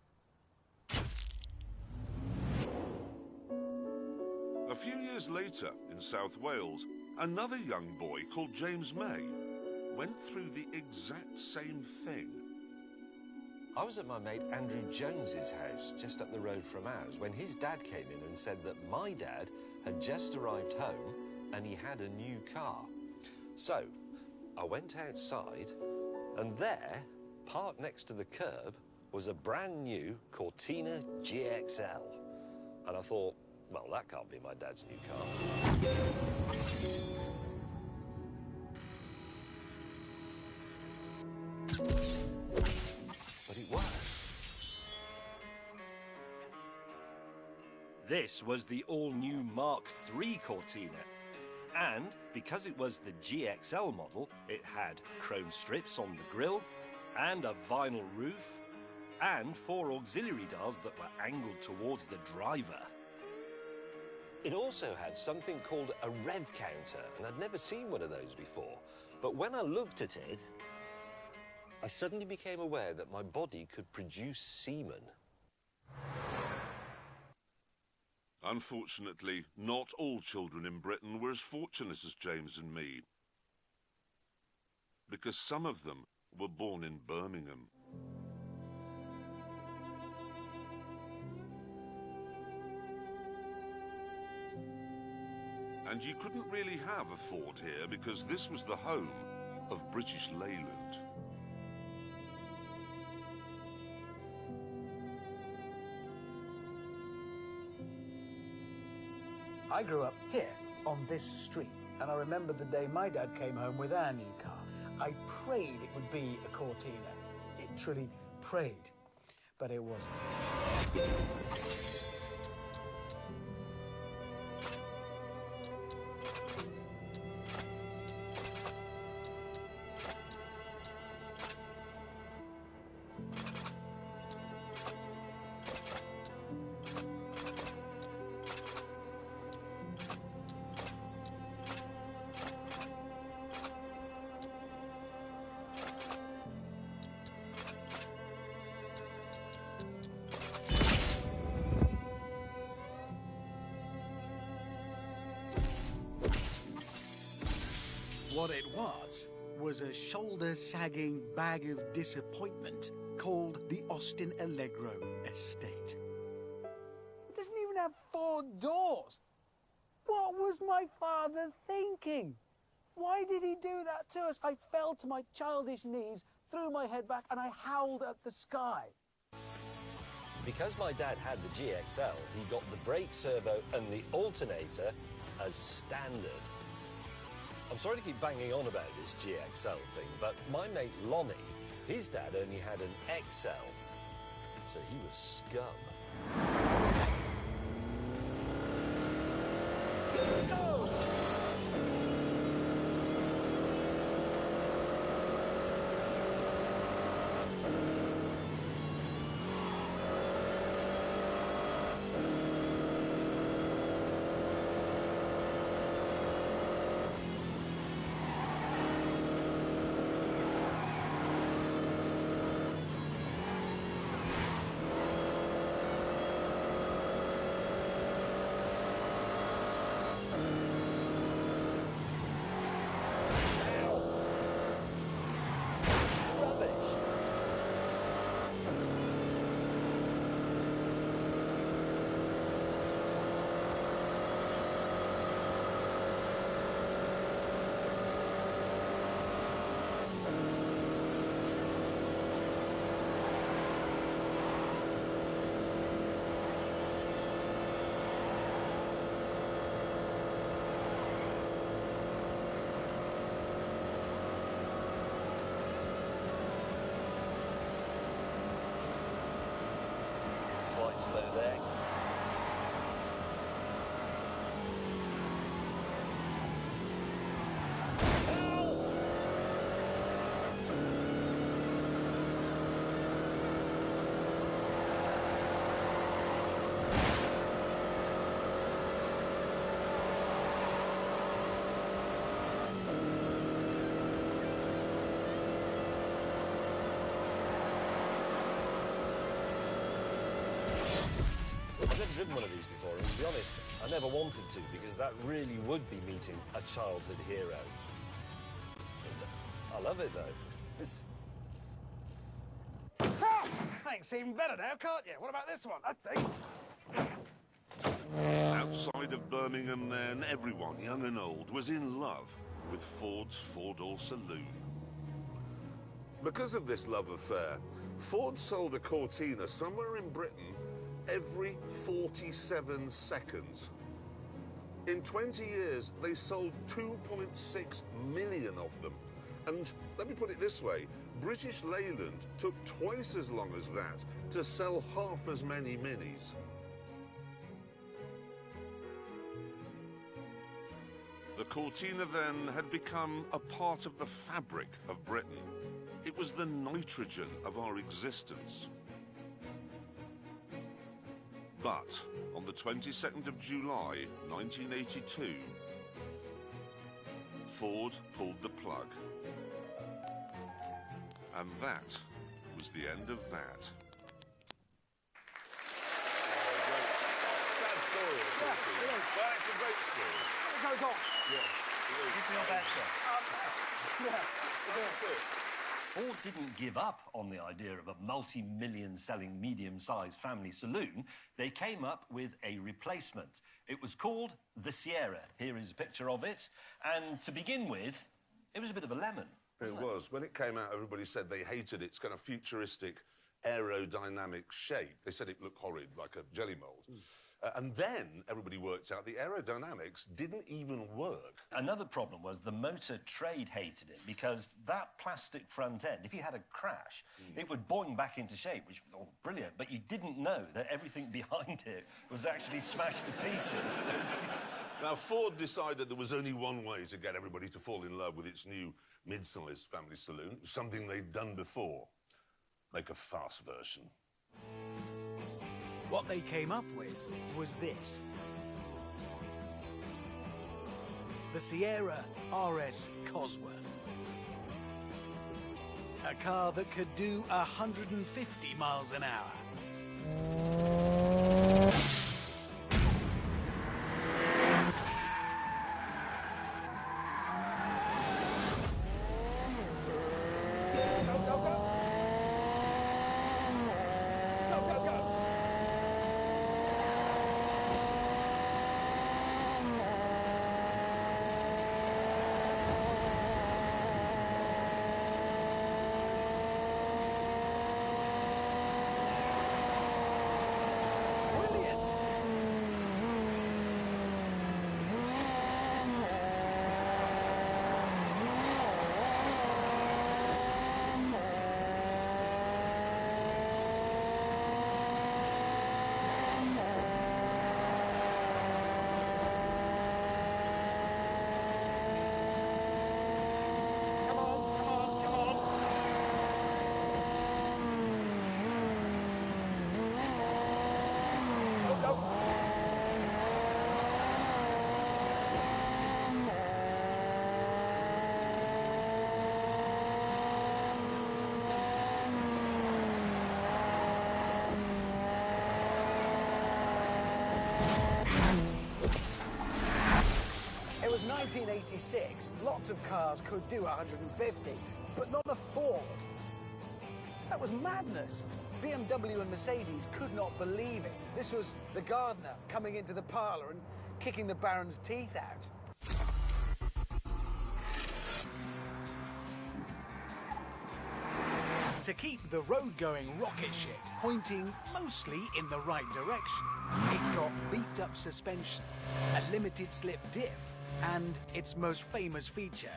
A few years later, in South Wales, another young boy called James May went through the exact same thing. I was at my mate Andrew Jones's house, just up the road from ours, when his dad came in and said that my dad had just arrived home and he had a new car. So, I went outside, and there, parked next to the curb, was a brand new Cortina GXL. And I thought, well, that can't be my dad's new car. But it was. This was the all-new Mark III Cortina. And because it was the GXL model, it had chrome strips on the grille and a vinyl roof and 4 auxiliary dials that were angled towards the driver. It also had something called a rev counter, and I'd never seen one of those before. But when I looked at it, I suddenly became aware that my body could produce semen. Unfortunately, not all children in Britain were as fortunate as James and me, because some of them were born in Birmingham. And you couldn't really have a Ford here because this was the home of British Leyland. I grew up here, on this street, and I remember the day my dad came home with our new car. I prayed it would be a Cortina. Literally prayed. But it wasn't. What it was a shoulder-sagging bag of disappointment called the Austin Allegro Estate. It doesn't even have 4 doors. What was my father thinking? Why did he do that to us? I fell to my childish knees, threw my head back, and I howled at the sky. Because my dad had the GXL, he got the brake servo and the alternator as standard. I'm sorry to keep banging on about this GXL thing, but my mate Lonnie, his dad only had an XL, so he was scum. Slow there. I've never driven one of these before, and to be honest, I never wanted to, because that really would be meeting a childhood hero. I love it, though. Thanks, even better now, can't you? What about this one? I'd say. Outside of Birmingham then, everyone, young and old, was in love with Ford's four-door saloon. Because of this love affair, Ford sold a Cortina somewhere in Britain every 47 seconds. In 20 years, they sold 2.6 million of them. And let me put it this way, British Leyland took twice as long as that to sell half as many Minis. The Cortina then had become a part of the fabric of Britain. It was the nitrogen of our existence. But on the 22nd of July, 1982, Ford pulled the plug. And that was the end of that. Sad story, of course. Well, it's a great story. It goes on. You feel better? Ford didn't give up on the idea of a multi-million selling medium-sized family saloon. They came up with a replacement. It was called the Sierra. Here is a picture of it. And to begin with, it was a bit of a lemon. It was. When it came out, everybody said they hated its kind of futuristic aerodynamic shape. They said it looked horrid, like a jelly mould. And then everybody worked out the aerodynamics didn't even work. Another problem was the motor trade hated it because that plastic front end, if you had a crash, it would boing back into shape, which was all brilliant, but you didn't know that everything behind it was actually smashed to pieces. Now, Ford decided there was only one way to get everybody to fall in love with its new mid-sized family saloon, something they'd done before. Make a fast version. What they came up with was this. The Sierra RS Cosworth. A car that could do 150 miles an hour. It was 1986. Lots of cars could do 150, but not a Ford. That was madness. BMW and Mercedes could not believe it. This was the gardener coming into the parlour and kicking the Baron's teeth out. To keep the road-going rocket ship pointing mostly in the right direction, it got beefed-up suspension, a limited-slip diff, and its most famous feature,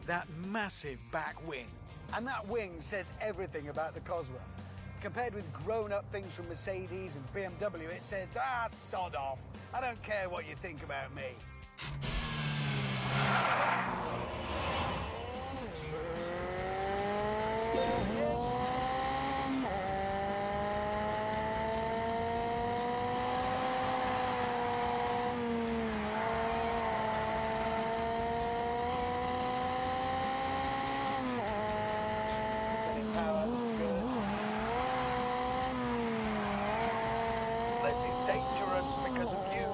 that massive back wing. And that wing says everything about the Cosworth. Compared with grown-up things from Mercedes and BMW, it says, ah, sod off. I don't care what you think about me. This is dangerous because of you.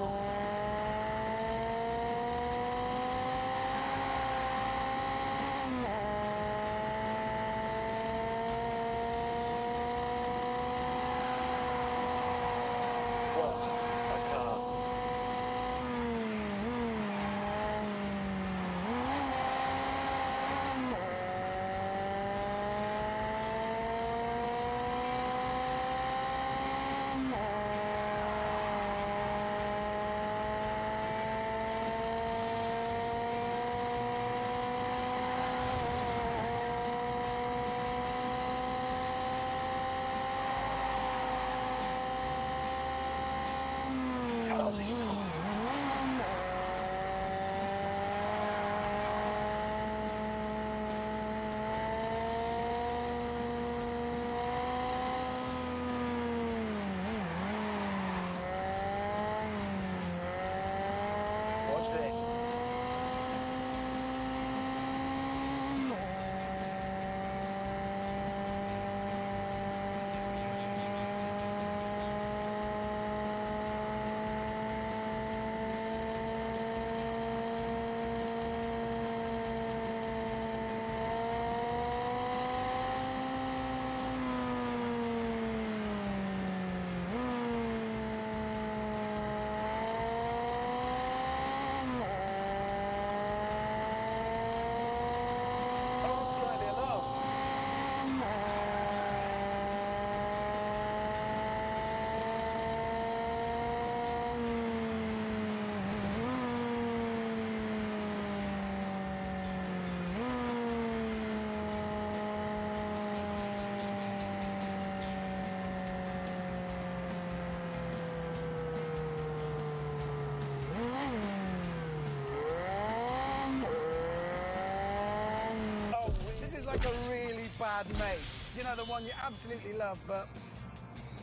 Like a really bad mate. You know, the one you absolutely love, but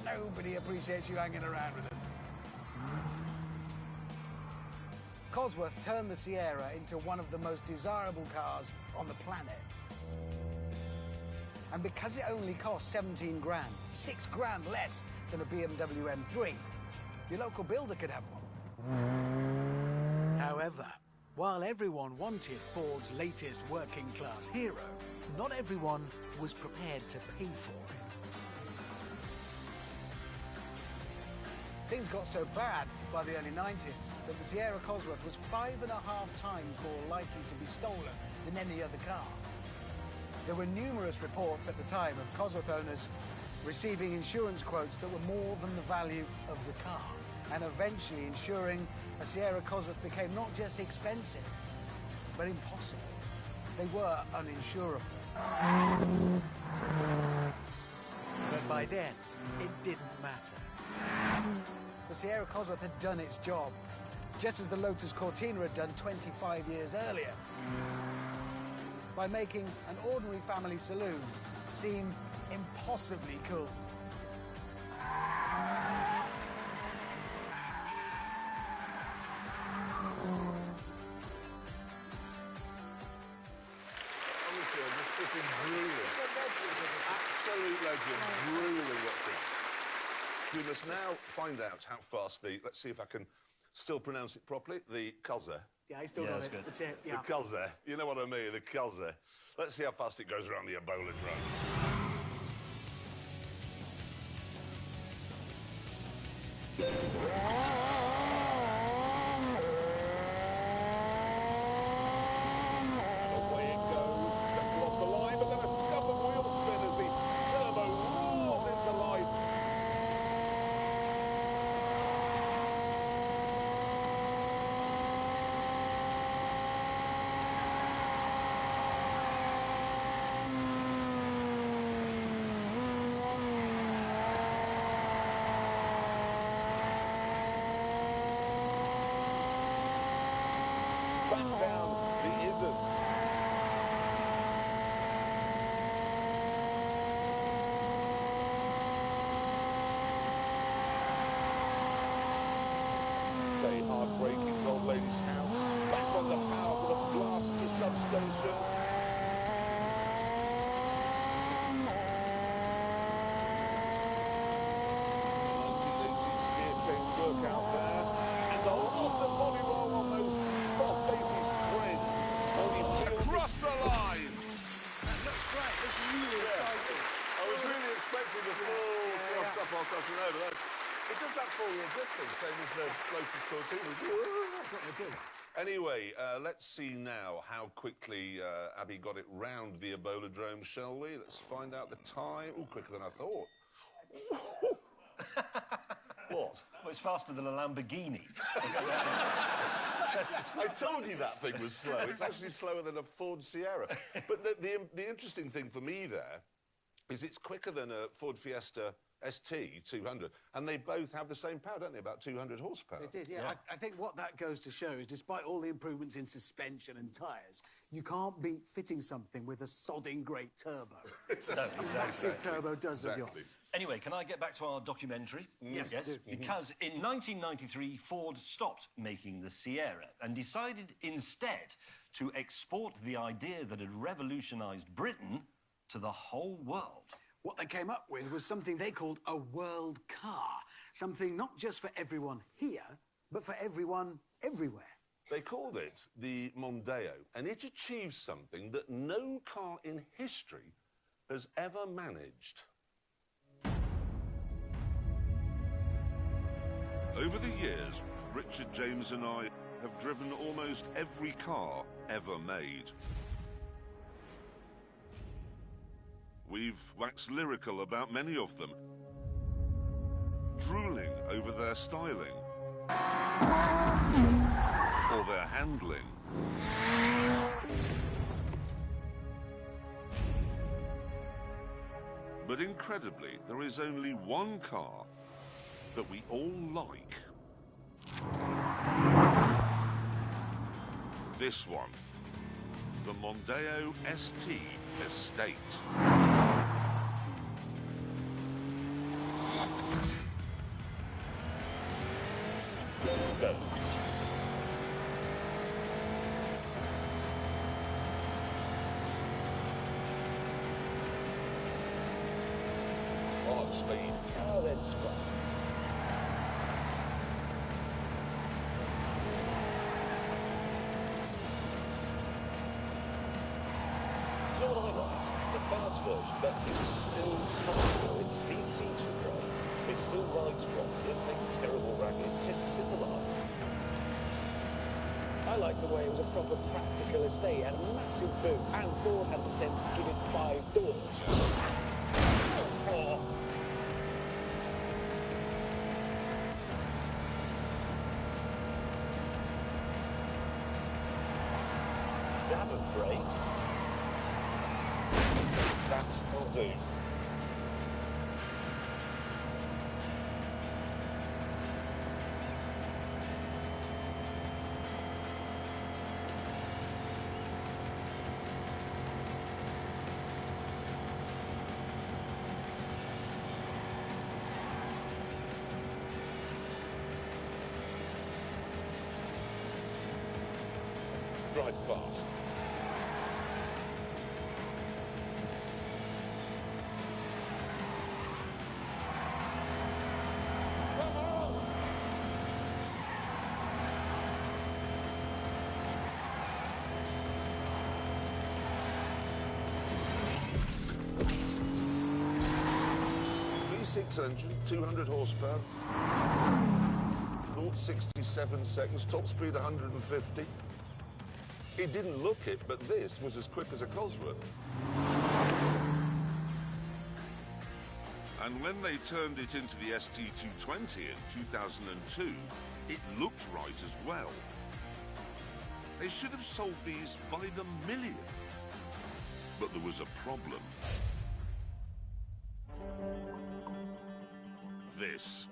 nobody appreciates you hanging around with them. Cosworth turned the Sierra into one of the most desirable cars on the planet. And because it only cost 17 grand, 6 grand less than a BMW M3, your local builder could have one. However, while everyone wanted Ford's latest working-class hero, not everyone was prepared to pay for it. Things got so bad by the early 90s that the Sierra Cosworth was 5.5 times more likely to be stolen than any other car. There were numerous reports at the time of Cosworth owners receiving insurance quotes that were more than the value of the car, and eventually ensuring a Sierra Cosworth became not just expensive, but impossible. They were uninsurable. But by then, it didn't matter. The Sierra Cosworth had done its job, just as the Lotus Cortina had done 25 years earlier, by making an ordinary family saloon seem impossibly cool. Honestly, I'm just flipping drooling. Absolute legend, drooling watching. We must now find out how fast the, let's see if I can still pronounce it properly, the Cosworth. Yeah, I still got it. That's it, yeah. The Cosworth. You know what I mean, the Cosworth. Let's see how fast it goes around the Ebola drone. Away it goes, just off the line, but then a scuff of wheel spin as the turbo roars into life. Back down the Isn't. Very hard braking for Old Lady's House. Back on the power for the blast to substation. Gear change work out there. And a lot of body roll on those soft 80 springs. Across the line! That looks great. It's really exciting. I was really expecting the full thrust up or crossing over. It does that four-wheel drift thing, same as the Lotus Cortina. That's what they do. Anyway, let's see now how quickly Abby got it round the Ebola drome, shall we? Let's find out the time. Oh, quicker than I thought. What? Well, it's faster than a Lamborghini. I told you that thing was slow. It's actually slower than a Ford Sierra. But the interesting thing for me there is it's quicker than a Ford Fiesta ST 200, and they both have the same power, don't they? About 200 horsepower. It did, yeah. I think what that goes to show is, despite all the improvements in suspension and tyres, you can't beat fitting something with a sodding great turbo. A massive turbo does the job. Anyway, can I get back to our documentary? Yes, Yes, do. because in 1993, Ford stopped making the Sierra and decided instead to export the idea that had revolutionised Britain to the whole world. What they came up with was something they called a world car. Something not just for everyone here, but for everyone everywhere. They called it the Mondeo, and it achieved something that no car in history has ever managed. Over the years, Richard James and I have driven almost every car ever made. We've waxed lyrical about many of them, drooling over their styling or their handling. But incredibly, there is only one car that we all like. This one, the Mondeo ST estate. Go. Oh, speed. Oh, then spot. You know what I like? It's the fast version, but it's still comfortable. It's easy to ride. It still rides properly. It doesn't make a terrible racket. It's just civilized. I like the way it was a proper practical estate. It had a massive boot, and Ford had the sense to give it 5 doors. Oh. Rapid brakes. That's will do. Drive fast. V6 engine, 200 horsepower. 0-67 seconds, top speed 150. He didn't look it, but this was as quick as a Cosworth. And when they turned it into the ST220 in 2002, it looked right as well. They should have sold these by the million. But there was a problem. This.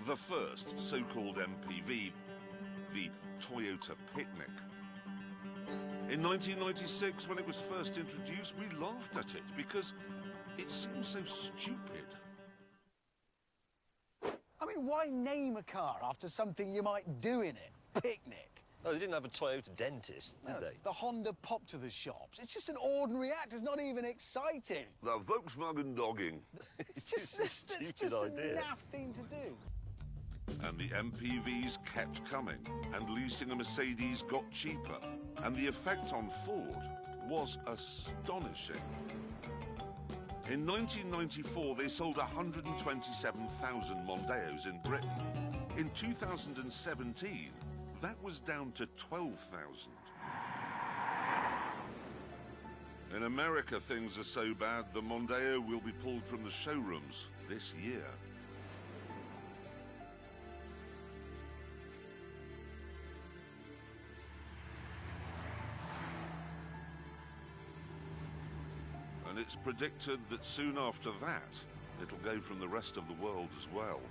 The first so-called MPV, the Toyota Picnic. In 1996, when it was first introduced, we laughed at it because it seemed so stupid. I mean, why name a car after something you might do in it? Picnic. No, they didn't have a Toyota dentist, did they? The Honda pop to the shops. It's just an ordinary act. It's not even exciting. The Volkswagen dogging. It's just a naff thing to do. And the MPVs kept coming, and leasing a Mercedes got cheaper, and the effect on Ford was astonishing. In 1994, they sold 127,000 Mondeos in Britain. In 2017, that was down to 12,000. In America, things are so bad, the Mondeo will be pulled from the showrooms this year. And it's predicted that soon after that, it'll go from the rest of the world as well.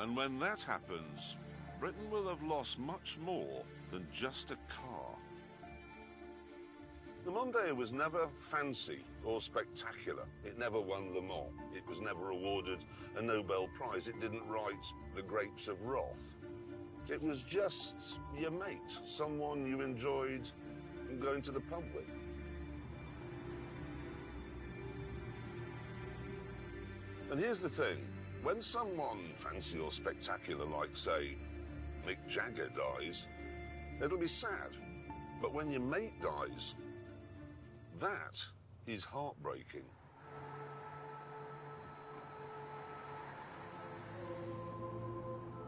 And when that happens, Britain will have lost much more than just a car. The Mondeo was never fancy or spectacular. It never won Le Mans. It was never awarded a Nobel Prize. It didn't write The Grapes of Wrath. It was just your mate, someone you enjoyed going to the pub with. And here's the thing. When someone fancy or spectacular, like, say, Mick Jagger dies, it'll be sad. But when your mate dies, that is heartbreaking.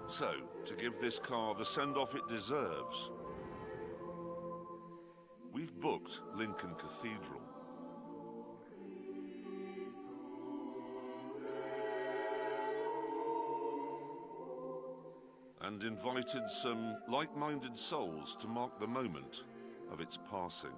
So, to give this car the send-off it deserves, we've booked Lincoln Cathedral. And invited some like-minded souls to mark the moment of its passing.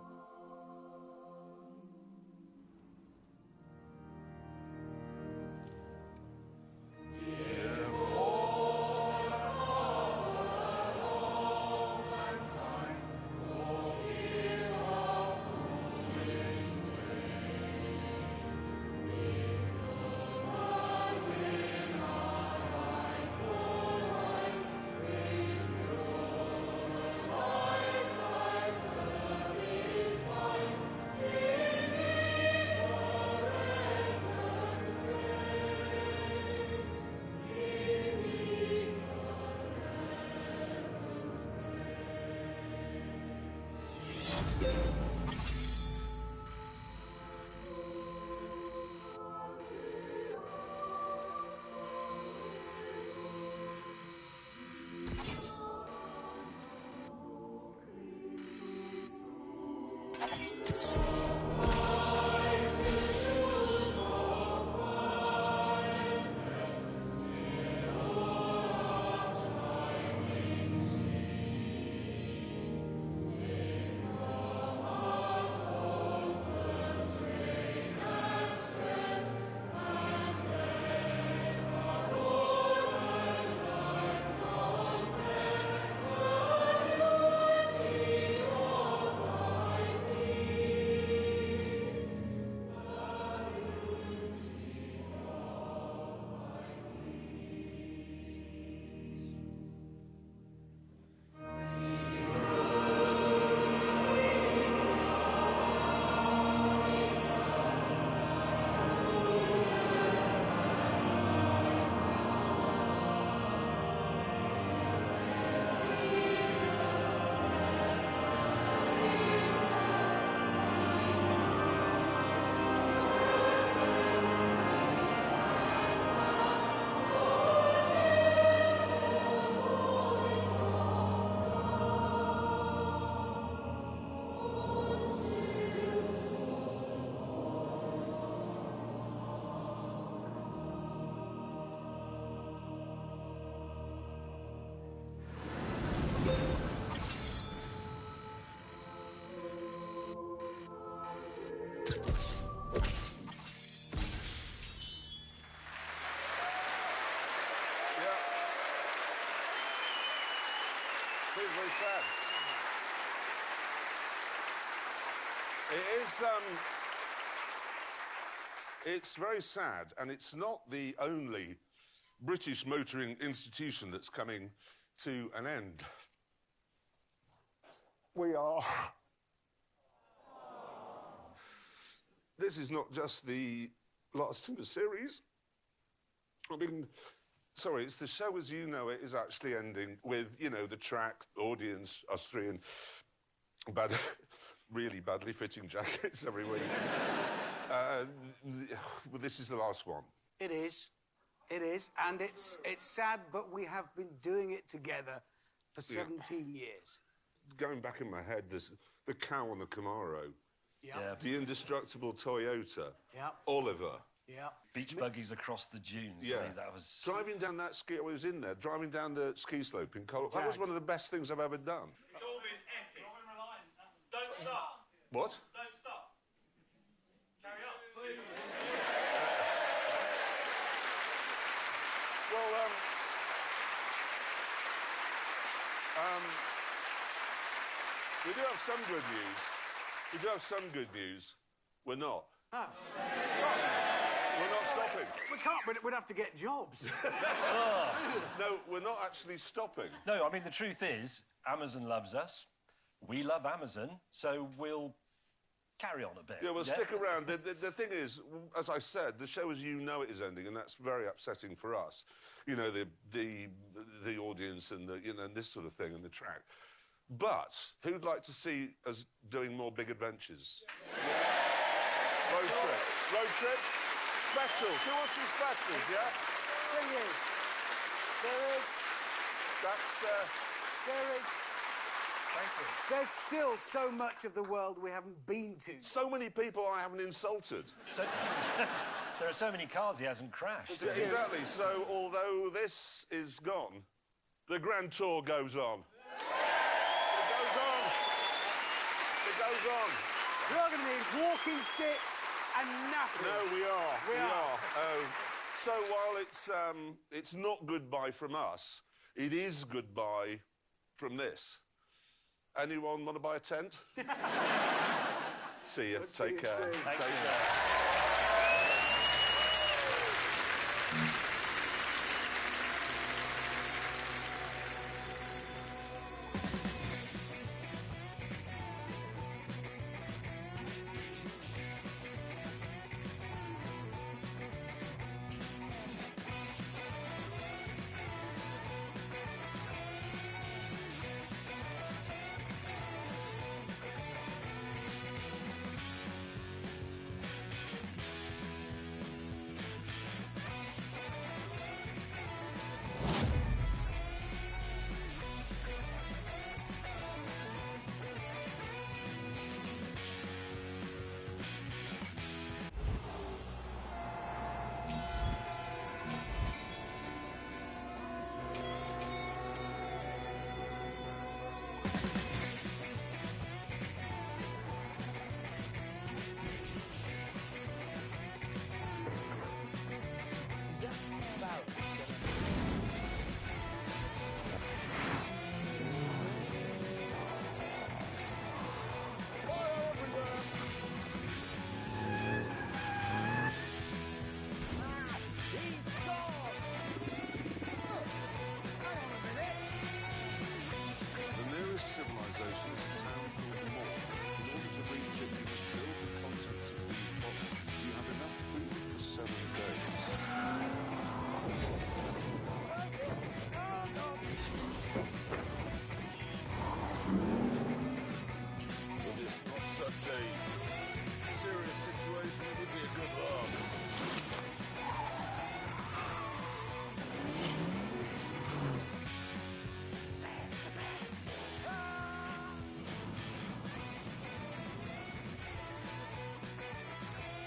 It is very sad. It is, it's very sad, and it's not the only British motoring institution that's coming to an end. We are. This is not just the last in the series. I mean, sorry, it's the show as you know it is actually ending with, you know, the track, audience, us three, and really badly fitting jackets every week. This is the last one. It is. It is. And it's sad, but we have been doing it together for 17 years. Going back in my head, there's the cow on the Camaro. Yeah. The indestructible Toyota. Yeah. Oliver. Yeah. Beach buggies across the dunes. Yeah. I mean, that was... Driving down that ski, I was in there, driving down the ski slope in Colorado. That was one of the best things I've ever done. It's all been epic. Don't stop. What? Don't stop. Carry on. Well, we do have some good news. We do have some good news. We're not. Oh. We're not stopping. We can't. We'd have to get jobs. No, we're not actually stopping. No, I mean, the truth is, Amazon loves us. We love Amazon, so we'll carry on a bit. Yeah, we'll stick around. The thing is, as I said, the show as you know it is ending, and that's very upsetting for us. You know, the audience and and this sort of thing and the track. But who'd like to see us doing more big adventures? Road trips, specials. Who wants some specials? Yeah. Thing is, there is. Thank you. There's still so much of the world we haven't been to. So many people I haven't insulted. So, there are so many cars he hasn't crashed. Yeah, exactly. So, although this is gone, the Grand Tour goes on. It goes on. It goes on. We are going to need walking sticks and nappers. No, we are. We are. So while it's not goodbye from us, it is goodbye from this. Anyone want to buy a tent? See you. Take care. Thank you. Take care.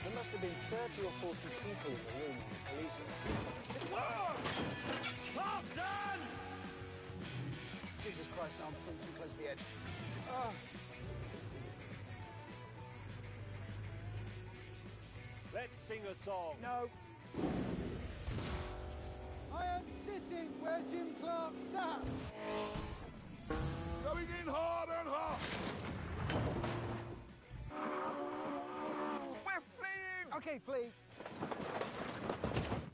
There must have been 30 or 40 people in the room when the police arrived. Whoa! Clarkson! Jesus Christ, now I'm pulling too close to the edge. Let's sing a song. No. I am sitting where Jim Clark sat. safely.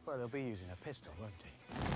Well, he'll be using a pistol, won't he?